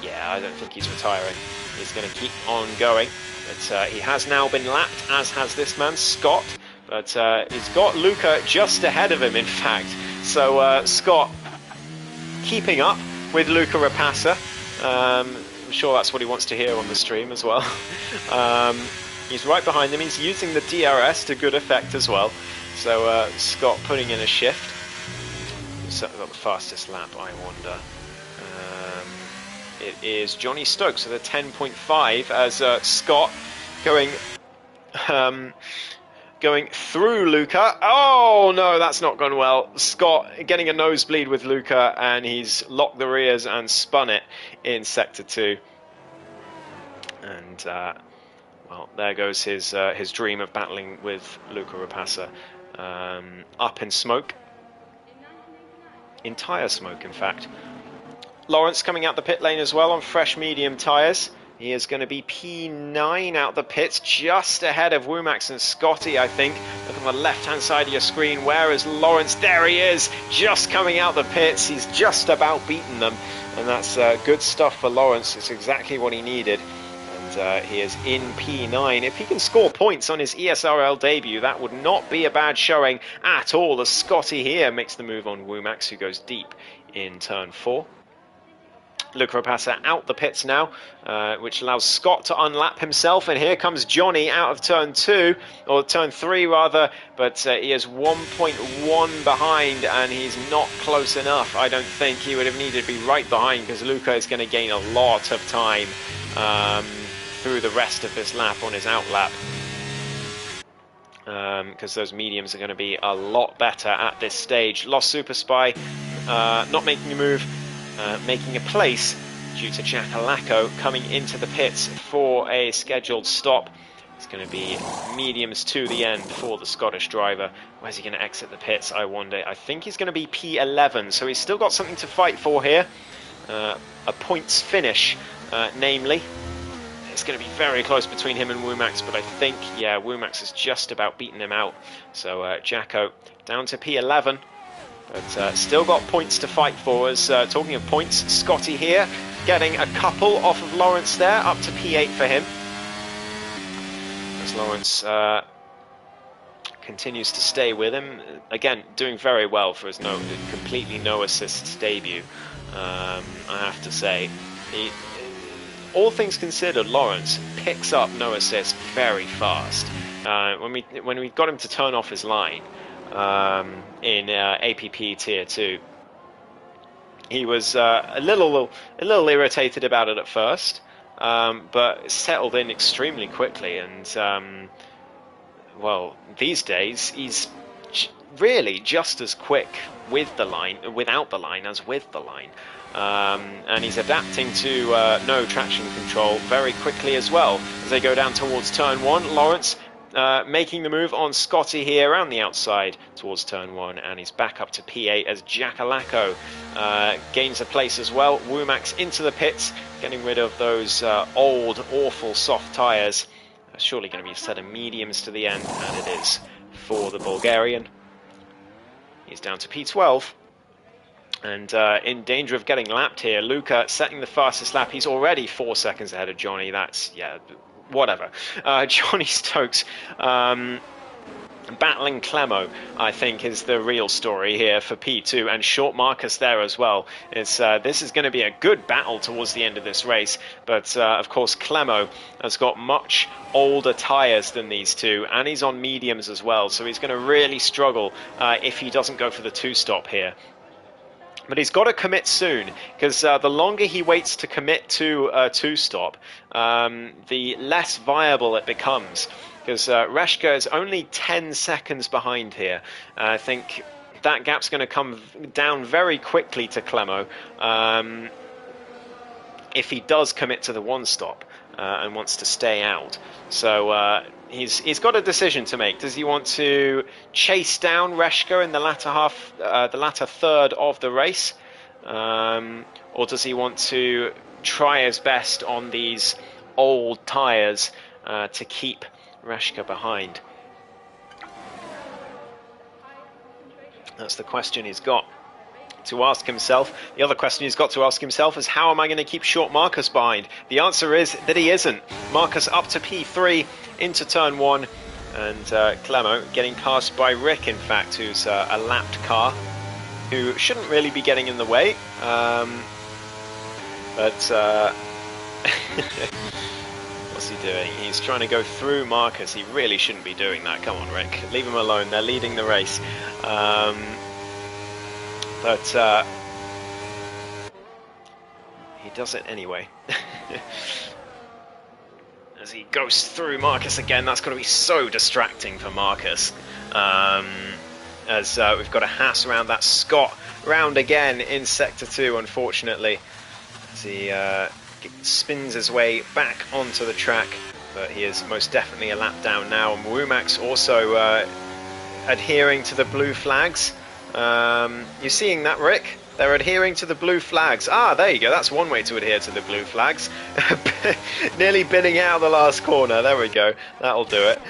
Yeah, I don't think he's retiring. He's going to keep on going. But he has now been lapped, as has this man, Scott. But he's got Luca just ahead of him, in fact. So Scott keeping up with Luca Rapassa. I'm sure that's what he wants to hear on the stream as well. He's right behind him. He's using the DRS to good effect as well. So Scott putting in a shift. Who's got the fastest lap, I wonder? It is Johnny Stokes with a 10.5 as Scott going through Luca. Oh no, that's not gone well. Scott getting a nosebleed with Luca, and he's locked the rears and spun it in sector 2. And well, there goes his dream of battling with Luca Rapassa. Up in smoke, in tyre smoke, in fact. Lawrence coming out the pit lane as well on fresh medium tyres. He is going to be P9 out the pits, just ahead of Womax and Scotty, I think. Look on the left-hand side of your screen. Where is Lawrence? There he is, just coming out the pits. He's just about beaten them, and that's good stuff for Lawrence. It's exactly what he needed, and he is in P9. If he can score points on his ESRL debut, that would not be a bad showing at all, as Scotty here makes the move on Womax, who goes deep in turn 4. Luca Rapassa out the pits now, which allows Scott to unlap himself, and here comes Johnny out of turn 2, or turn 3 rather, but he is 1.1 behind, and he's not close enough. I don't think he would have needed to be right behind, because Luca is going to gain a lot of time through the rest of this lap on his outlap, because those mediums are going to be a lot better at this stage. Lost Super Spy not making a move, making a place due to Jack Alacco coming into the pits for a scheduled stop. It's going to be mediums to the end for the Scottish driver. Where's he going to exit the pits, I wonder? I think he's going to be P11, so he's still got something to fight for here. A points finish, namely. It's going to be very close between him and Womax, but I think, yeah, Womax has just about beaten him out. So Jacko down to P11. But still got points to fight for. As talking of points, Scotty here getting a couple off of Lawrence there, up to P8 for him. As Lawrence continues to stay with him. Again, doing very well for his completely no assists debut. I have to say, all things considered, Lawrence picks up no assists very fast. When we got him to turn off his line in APP Tier 2, he was a little irritated about it at first, but settled in extremely quickly. And well, these days he's really just as quick without the line as with the line. And he's adapting to no traction control very quickly as well. As they go down towards turn 1, Lawrence making the move on Scotty here around the outside towards turn 1, and he's back up to P8 as Jackalacco gains a place as well. Womack's into the pits, getting rid of those old, awful soft tyres. Surely going to be a set of mediums to the end, and it is for the Bulgarian. He's down to P12. And in danger of getting lapped here. Luca setting the fastest lap. He's already 4 seconds ahead of Johnny. That's, yeah, whatever. Johnny Stokes battling Clemo, I think, is the real story here for P2. And short Marcus there as well. This is going to be a good battle towards the end of this race. But, of course, Clemo has got much older tyres than these two. And he's on mediums as well. So he's going to really struggle if he doesn't go for the 2-stop here. But he's got to commit soon, because the longer he waits to commit to a 2-stop, the less viable it becomes. Because Reshka is only 10 seconds behind here. I think that gap's going to come down very quickly to Clemo if he does commit to the 1-stop and wants to stay out. So he's got a decision to make. Does he want to chase down Reshka in the latter third of the race, or does he want to try his best on these old tyres to keep Reshka behind? That's the question he's got to ask himself. The other question he's got to ask himself is, how am I going to keep short Marcus behind? The answer is that he isn't. Marcus up to P3 into turn 1, and Clemo getting passed by Rick, in fact, who's a lapped car who shouldn't really be getting in the way, but what's he doing? He's trying to go through Marcus. He really shouldn't be doing that. Come on, Rick, leave him alone. They're leading the race. But he does it anyway. As he goes through Marcus again, that's going to be so distracting for Marcus. As we've got a Haas around that Scott round again in Sector 2, unfortunately. As he spins his way back onto the track, but he is most definitely a lap down now. And Womack's also adhering to the blue flags. You're seeing that, Rick? They're adhering to the blue flags. Ah, there you go. That's one way to adhere to the blue flags. Nearly bidding out the last corner. There we go. That'll do it.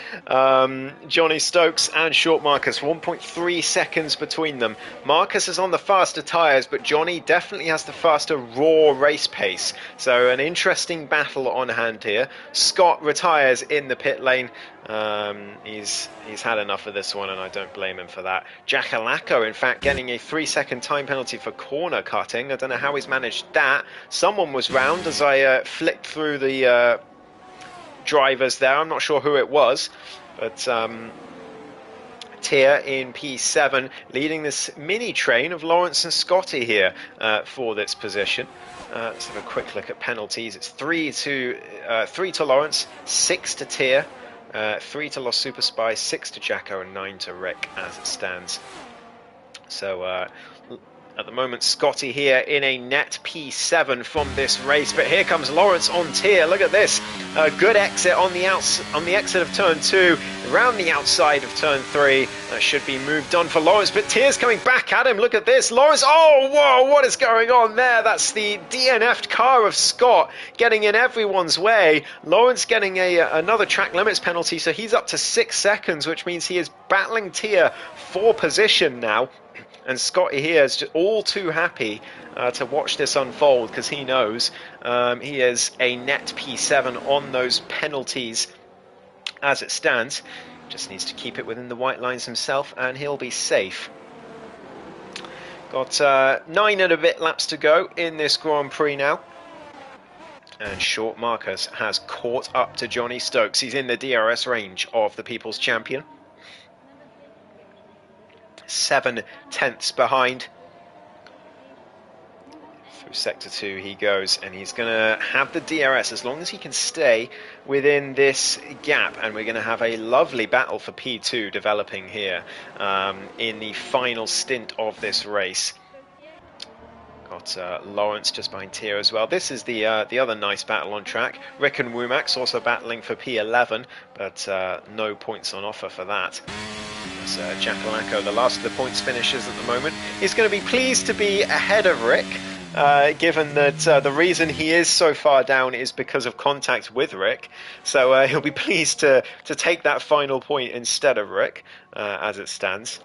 Johnny Stokes and short Marcus. 1.3 seconds between them. Marcus is on the faster tyres, but Johnny definitely has the faster raw race pace. So an interesting battle on hand here. Scott retires in the pit lane. He's had enough of this one, and I don't blame him for that. Jackalacco, in fact, getting a 3-second time penalty for corner cutting. I don't know how he's managed that. Someone was round as I flicked through the drivers there. I'm not sure who it was, but Tier in P7 leading this mini train of Lawrence and Scotty here for this position. Let's have a quick look at penalties. It's 3 to Lawrence, 6 to Tier. 3 to Lost Super Spy, 6 to Jacko, and 9 to Rick as it stands. So at the moment, Scotty here in a net P7 from this race. But here comes Lawrence on Tier. Look at this. A good exit on the exit of turn 2, around the outside of turn 3. That should be moved on for Lawrence, but Tier's coming back at him. Look at this. Lawrence, oh, whoa, what is going on there? That's the DNF'd car of Scott getting in everyone's way. Lawrence getting another track limits penalty, so he's up to 6 seconds, which means he is battling Tier for position now. And Scotty here is just all too happy to watch this unfold, because he knows he is a net P7 on those penalties as it stands. Just needs to keep it within the white lines himself and he'll be safe. Got 9 and a bit laps to go in this Grand Prix now. And Short Marcus has caught up to Johnny Stokes. He's in the DRS range of the People's Champion. 7 tenths behind. Through Sector 2 he goes, and he's going to have the DRS as long as he can stay within this gap. And we're going to have a lovely battle for P2 developing here in the final stint of this race. Got Lawrence just behind Tia as well. This is the other nice battle on track. Rick and Womack's also battling for P11, but no points on offer for that. As Jackalacco, the last of the points finishers at the moment, is going to be pleased to be ahead of Rick, given that the reason he is so far down is because of contact with Rick. So he'll be pleased to take that final point instead of Rick, as it stands.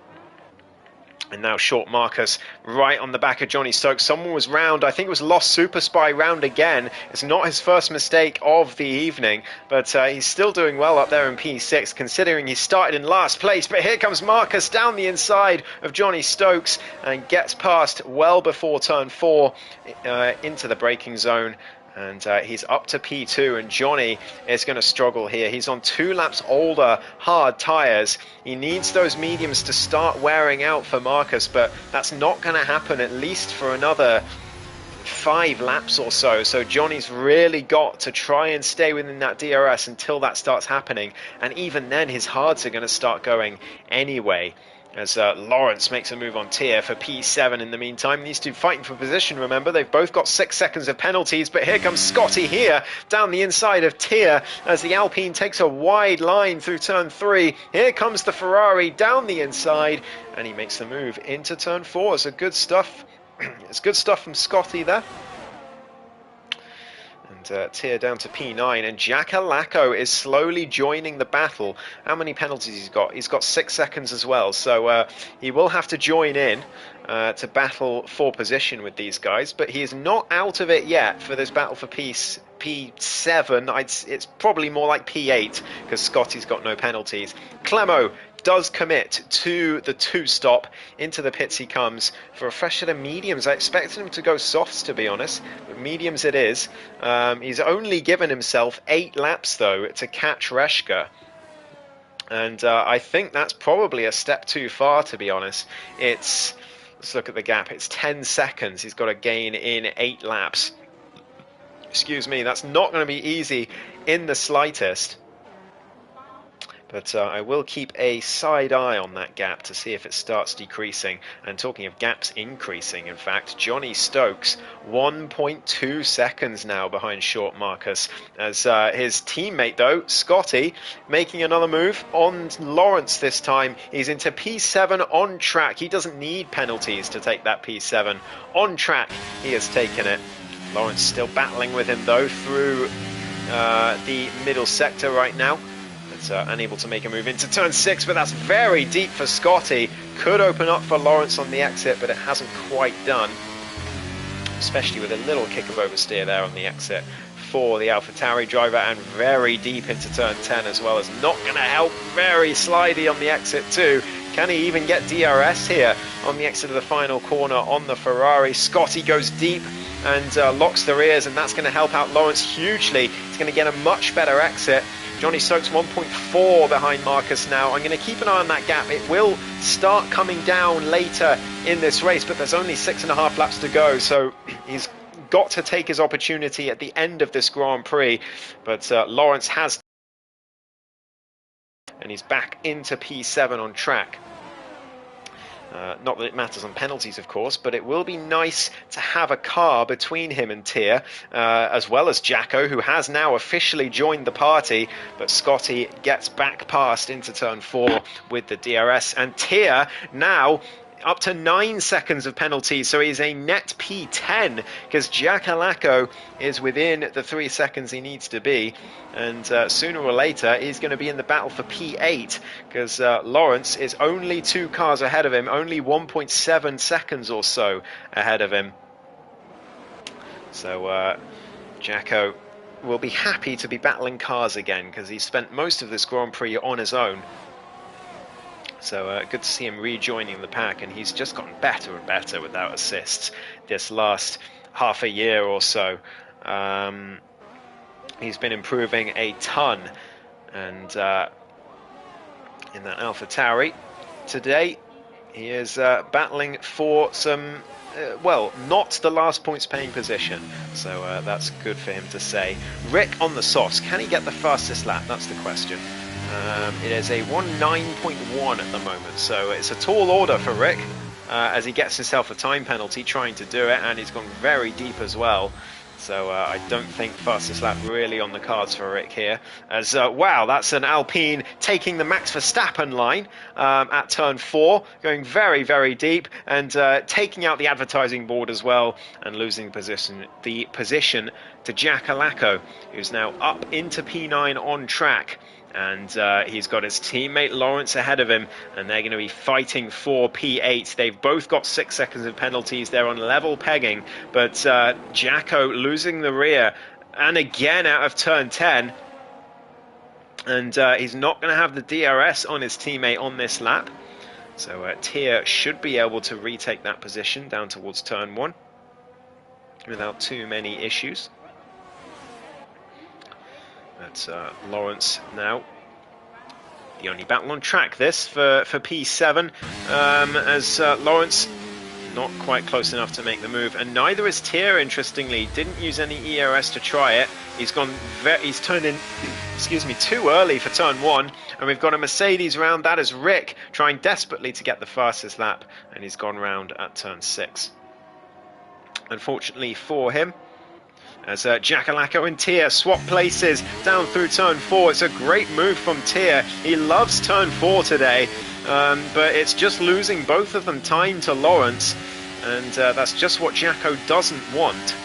And now Short Marcus right on the back of Johnny Stokes. Someone was round. I think it was Lost Super Spy round again. It's not his first mistake of the evening, but he's still doing well up there in P6, considering he started in last place. But here comes Marcus down the inside of Johnny Stokes and gets past well before turn 4 into the braking zone. And he's up to P2, and Johnny is going to struggle here. He's on 2 laps older hard tyres. He needs those mediums to start wearing out for Marcus, but that's not going to happen at least for another 5 laps or so. So Johnny's really got to try and stay within that DRS until that starts happening. And even then, his hards are going to start going anyway. As Lawrence makes a move on Tia for P7 in the meantime. These two fighting for position, remember. They've both got 6 seconds of penalties, but here comes Scotty here down the inside of Tia as the Alpine takes a wide line through turn 3. Here comes the Ferrari down the inside, and he makes the move into turn 4. So good stuff. It's good stuff from Scotty there. Tia down to P9, and Jackalacco is slowly joining the battle. How many penalties he's got? He's got 6 seconds as well, so he will have to join in to battle for position with these guys, but he is not out of it yet for this battle for P7. It's probably more like P8 because Scotty's got no penalties. Clemo does commit to the 2-stop. Into the pits he comes for a fresh set of mediums. I expected him to go softs, to be honest, but mediums it is. He's only given himself 8 laps though to catch Reshka, and I think that's probably a step too far, to be honest. Let's look at the gap. It's 10 seconds he's got to gain in 8 laps. Excuse me, that's not going to be easy in the slightest. But I will keep a side eye on that gap to see if it starts decreasing. And talking of gaps increasing, in fact, Johnny Stokes, 1.2 seconds now behind Short Marcus. As his teammate, though, Scotty, making another move on Lawrence this time. He's into P7 on track. He doesn't need penalties to take that P7. On track, he has taken it. Lawrence still battling with him, though, through the middle sector right now. Unable to make a move into turn 6, but that's very deep for Scotty. Could open up for Lawrence on the exit, but it hasn't quite done, especially with a little kick of oversteer there on the exit for the AlphaTauri driver, and very deep into turn 10 as well. Is not going to help. Very slidey on the exit too. Can he even get DRS here on the exit of the final corner on the Ferrari? Scotty goes deep and locks the rears, and that's going to help out Lawrence hugely. He's going to get a much better exit. Johnny Stokes 1.4 behind Marcus now. I'm going to keep an eye on that gap. It will start coming down later in this race, but there's only 6.5 laps to go, so he's got to take his opportunity at the end of this Grand Prix. But Lawrence has, and he's back into P7 on track. Not that it matters on penalties, of course, but it will be nice to have a car between him and Tia, as well as Jacko, who has now officially joined the party. But Scotty gets back past into turn 4 with the DRS, and Tia now up to 9 seconds of penalties, so he's a net P10 because Jackalacco is within the 3 seconds he needs to be, and sooner or later he's going to be in the battle for P8 because Lawrence is only 2 cars ahead of him, only 1.7 seconds or so ahead of him. So Jacko will be happy to be battling cars again because he spent most of this Grand Prix on his own. So good to see him rejoining the pack, and he's just gotten better and better without assists this last half a year or so. He's been improving a ton, and in that AlphaTauri today, he is battling for some, well, not the last points paying position, so that's good for him to say. Rick on the softs, can he get the fastest lap? That's the question. It is a 1:09.1 at the moment, so it's a tall order for Rick as he gets himself a time penalty trying to do it, and he's gone very deep as well. So I don't think fastest lap really on the cards for Rick here. As wow, that's an Alpine taking the Max Verstappen line at turn 4, going very, very deep, and taking out the advertising board as well, and losing the position to Jack Alacco, who's now up into P9 on track. And he's got his teammate Lawrence ahead of him, and they're going to be fighting for P8. They've both got 6 seconds of penalties. They're on level pegging, but Jacko losing the rear, and again out of turn 10. And he's not going to have the DRS on his teammate on this lap. So Tia should be able to retake that position down towards turn 1 without too many issues. That's Lawrence now. The only battle on track this for P7, as Lawrence not quite close enough to make the move, and neither is Tia. Interestingly, didn't use any ERS to try it. He's turned in, excuse me, too early for turn 1, and we've got a Mercedes round. That is Rick trying desperately to get the fastest lap, and he's gone round at turn 6. Unfortunately for him, as Jack Alacco and Tia swap places down through turn 4. It's a great move from Tia. He loves turn 4 today, but it's just losing both of them time to Lawrence, and that's just what Jacko doesn't want.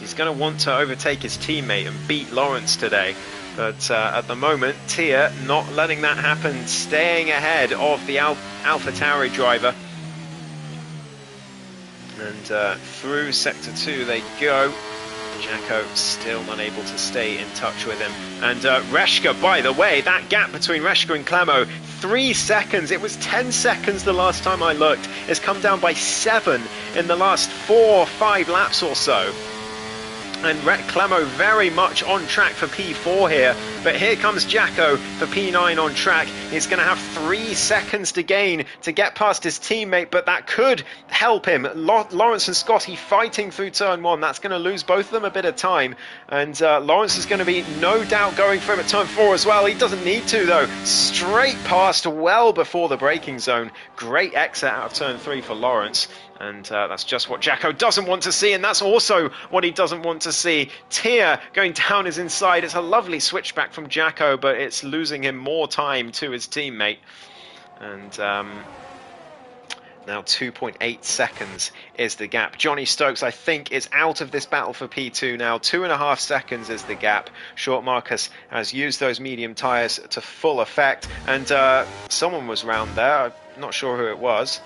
He's going to want to overtake his teammate and beat Lawrence today, but at the moment, Tia not letting that happen, staying ahead of the AlphaTauri driver. And through Sector 2 they go. Jacko still unable to stay in touch with him. And Reshka, by the way, that gap between Reshka and Clemo, 3 seconds. It was 10 seconds the last time I looked. It's come down by 7 in the last 4 or 5 laps or so. And Clemo very much on track for P4 here, but here comes Jacko for P9 on track. He's going to have 3 seconds to gain to get past his teammate, but that could help him. Lawrence and Scotty fighting through turn 1. That's going to lose both of them a bit of time, and Lawrence is going to be no doubt going for him at turn 4 as well. He doesn't need to though. Straight past well before the braking zone. Great exit out of turn 3 for Lawrence. And that's just what Jacko doesn't want to see, and that's also what he doesn't want to see. Tia going down his inside. It's a lovely switchback from Jacko, but it's losing him more time to his teammate. And now 2.8 seconds is the gap. Johnny Stokes, I think, is out of this battle for P2 now. 2.5 seconds is the gap. Short Marcus has used those medium tyres to full effect, and someone was round there. I'm not sure who it was.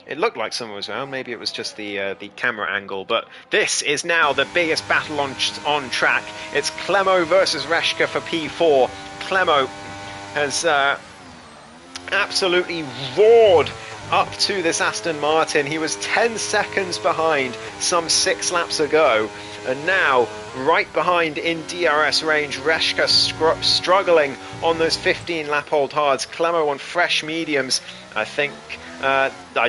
It looked like someone was around. Maybe it was just the camera angle. But this is now the biggest battle on track. It's Clemo versus Reshka for P4. Clemo has absolutely roared up to this Aston Martin. He was 10 seconds behind some 6 laps ago. And now, right behind in DRS range, Reshka struggling on those 15-lap-old hards. Clemo on fresh mediums. I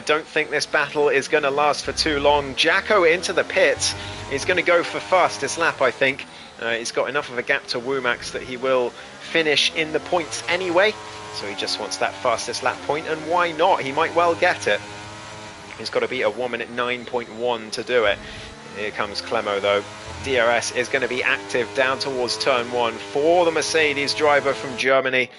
don't think this battle is going to last for too long. Jacko into the pits. He's going to go for fastest lap, I think. He's got enough of a gap to Womack that he will finish in the points anyway. So he just wants that fastest lap point, and why not? He might well get it. He's got to beat a 1:09.1 to do it. Here comes Clemo though. DRS is going to be active down towards turn 1 for the Mercedes driver from Germany.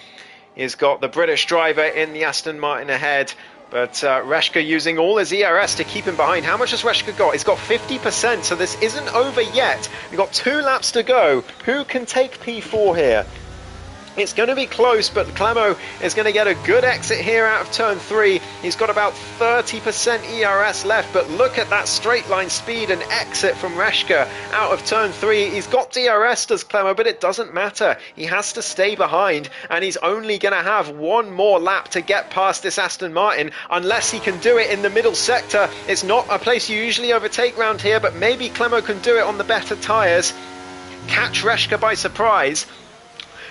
He's got the British driver in the Aston Martin ahead, but Reshka using all his ERS to keep him behind. How much has Reshka got? He's got 50%, so this isn't over yet. We've got 2 laps to go. Who can take P4 here? It's going to be close, but Clemo is going to get a good exit here out of turn 3. He's got about 30% ERS left, but look at that straight line speed and exit from Reshka out of turn 3. He's got DRS, does Clemo, but it doesn't matter. He has to stay behind, and he's only going to have one more lap to get past this Aston Martin, unless he can do it in the middle sector. It's not a place you usually overtake round here, but maybe Clemo can do it on the better tyres. Catch Reshka by surprise.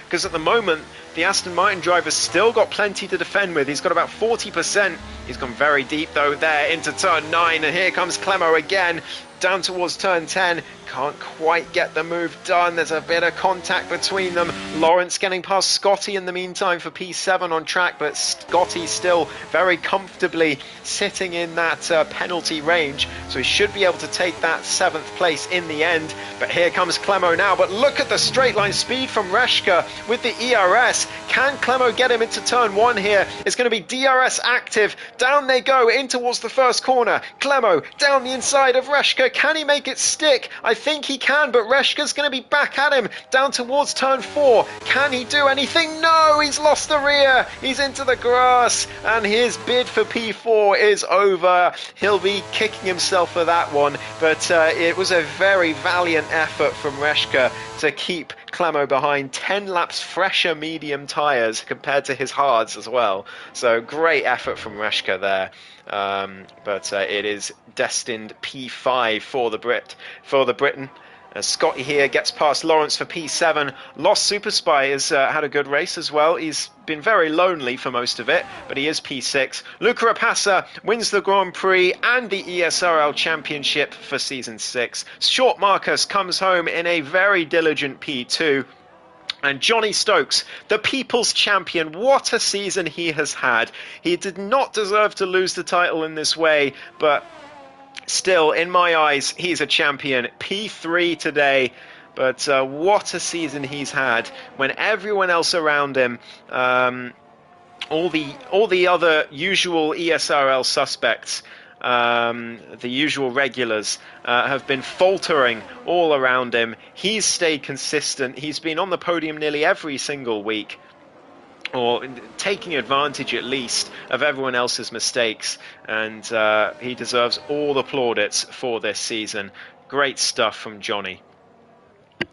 Because at the moment, the Aston Martin driver's still got plenty to defend with. He's got about 40%. He's gone very deep, though, there into turn 9. And here comes Clemo again, down towards turn 10. Can't quite get the move done. There's a bit of contact between them. Lawrence getting past Scotty in the meantime for P7 on track, but Scotty still very comfortably sitting in that penalty range, so he should be able to take that 7th place in the end. But here comes Clemo now, but look at the straight line speed from Reshka with the ERS. Can Clemo get him into turn 1 here? It's going to be DRS active. Down they go in towards the first corner. Clemo down the inside of Reshka. Can he make it stick? I think he can, but Reshka's going to be back at him down towards turn 4. Can he do anything? No, he's lost the rear. He's into the grass, and his bid for P4 is over. He'll be kicking himself for that one, but it was a very valiant effort from Reshka to keep Clemo behind. 10 laps fresher medium tyres compared to his hards as well. So great effort from Reshka there. But it is destined P5 for the Briton. Scotty here gets past Lawrence for P7. Lost Super Spy has had a good race as well. He's been very lonely for most of it, but he is P6. Luca Rapassa wins the Grand Prix and the ESRL Championship for Season 6. Short Marcus comes home in a very diligent P2. And Johnny Stokes, the People's Champion, what a season he has had. He did not deserve to lose the title in this way, but still, in my eyes, he's a champion. P3 today, but what a season he's had when everyone else around him, all the other usual ESRL suspects, the usual regulars, have been faltering all around him. He's stayed consistent. He's been on the podium nearly every single week, or taking advantage at least of everyone else's mistakes, and he deserves all the plaudits for this season. Great stuff from Johnny.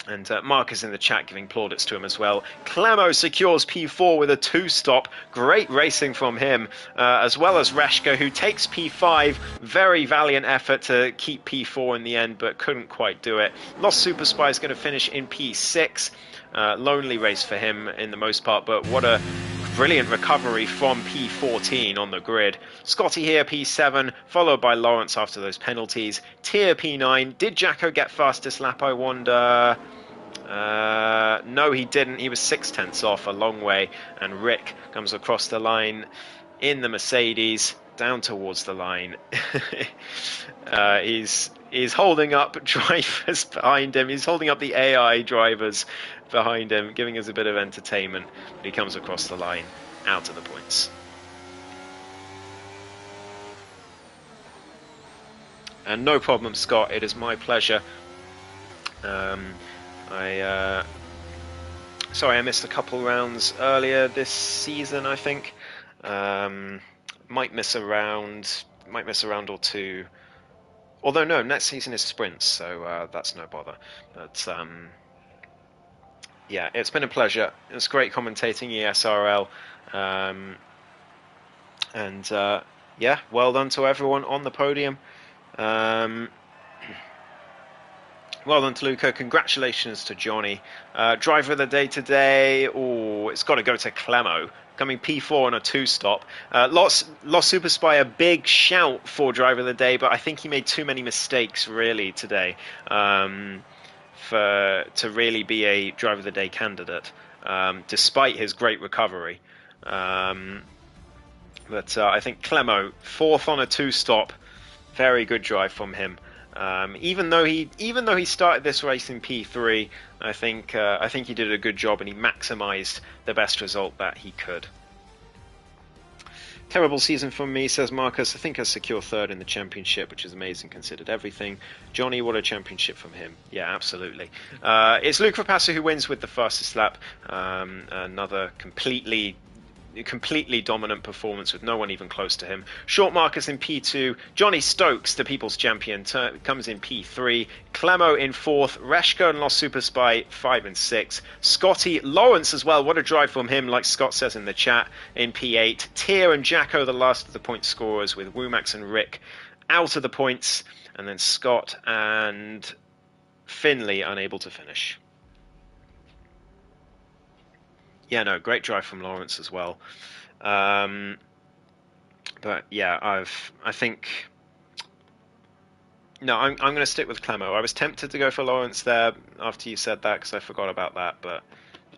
And Mark is in the chat giving plaudits to him as well. Clemo secures P4 with a 2-stop. Great racing from him, as well as Reshka, who takes P5. Very valiant effort to keep P4 in the end, but couldn't quite do it. Lost Super Spy is going to finish in P6. Lonely race for him in the most part, but what a brilliant recovery from P14 on the grid. Scotty here, P7, followed by Lawrence after those penalties. Tier P9. Did Jacko get fastest lap, I wonder? No, he didn't. He was 6/10 off, a long way. And Rick comes across the line in the Mercedes, down towards the line. He's holding up drivers behind him. He's holding up the AI drivers behind him, giving us a bit of entertainment. But he comes across the line, out of the points. And no problem, Scott. It is my pleasure. Sorry, I missed a couple rounds earlier this season, I think. Might miss a round or two. Although no, next season is sprints, so that's no bother. But yeah, it's been a pleasure. It's great commentating ESRL, and yeah, well done to everyone on the podium. Well done to Luca. Congratulations to Johnny. Driver of the day today. Oh, it's got to go to Clemo. Coming P4 on a 2-stop. Lost Super Spy, a big shout for driver of the day, but I think he made too many mistakes really today to really be a driver of the day candidate, despite his great recovery. But I think Clemo, 4th on a 2-stop, very good drive from him. Even though he started this race in P3, I think he did a good job and he maximised the best result that he could. Terrible season from me, says Marcus. I think I secure third in the championship, which is amazing considered everything. Johnny, what a championship from him. Yeah, absolutely. It's Luke Rapassa who wins with the fastest lap. Another completely dominant performance with no one even close to him. Short Marcus in P2. Johnny Stokes, the people's champion, comes in P3. Clemo in 4th. Reshko and Lost Super Spy 5 and 6. Scotty Lawrence as well. What a drive from him, like Scott says in the chat, in P8. Tier and Jacko, the last of the point scorers, with Wumax and Rick out of the points. And then Scott and Finley unable to finish. Yeah, no, great drive from Lawrence as well. But yeah, I think. No, I'm going to stick with Clemo. I was tempted to go for Lawrence there after you said that because I forgot about that, but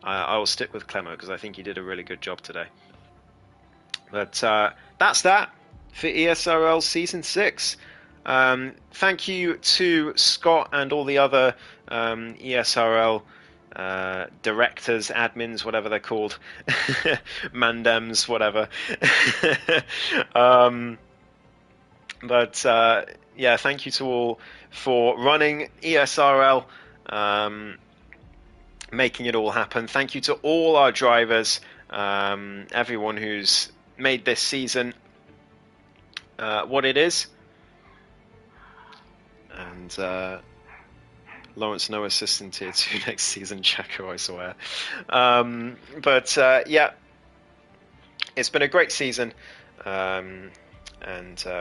I will stick with Clemo because I think he did a really good job today. But that's that for ESRL Season 6. Thank you to Scott and all the other ESRL directors, admins, whatever they're called, mandems, whatever. But yeah, thank you to all for running ESRL, making it all happen. Thank you to all our drivers, everyone who's made this season what it is. And Lawrence, no assistant tier 2 next season, Jacko, I swear. But yeah, it's been a great season, and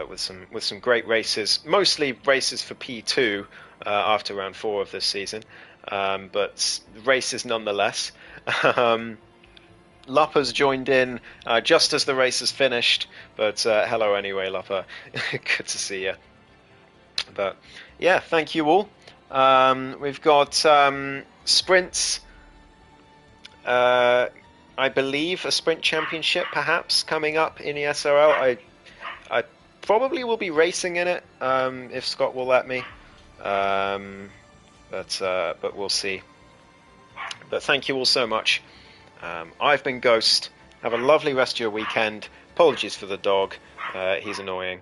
with some great races, mostly races for P2 after round 4 of this season, but races nonetheless. Lupper's joined in just as the race has finished, but hello anyway, Lupper. Good to see you. But yeah, thank you all. We've got sprints, I believe a sprint championship perhaps coming up in ESRL. I probably will be racing in it if Scott will let me, but we'll see. But thank you all so much. I've been Ghost. Have a lovely rest of your weekend. Apologies for the dog. He's annoying.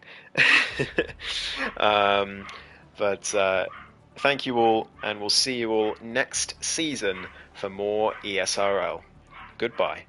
But thank you all, and we'll see you all next season for more ESRL. Goodbye.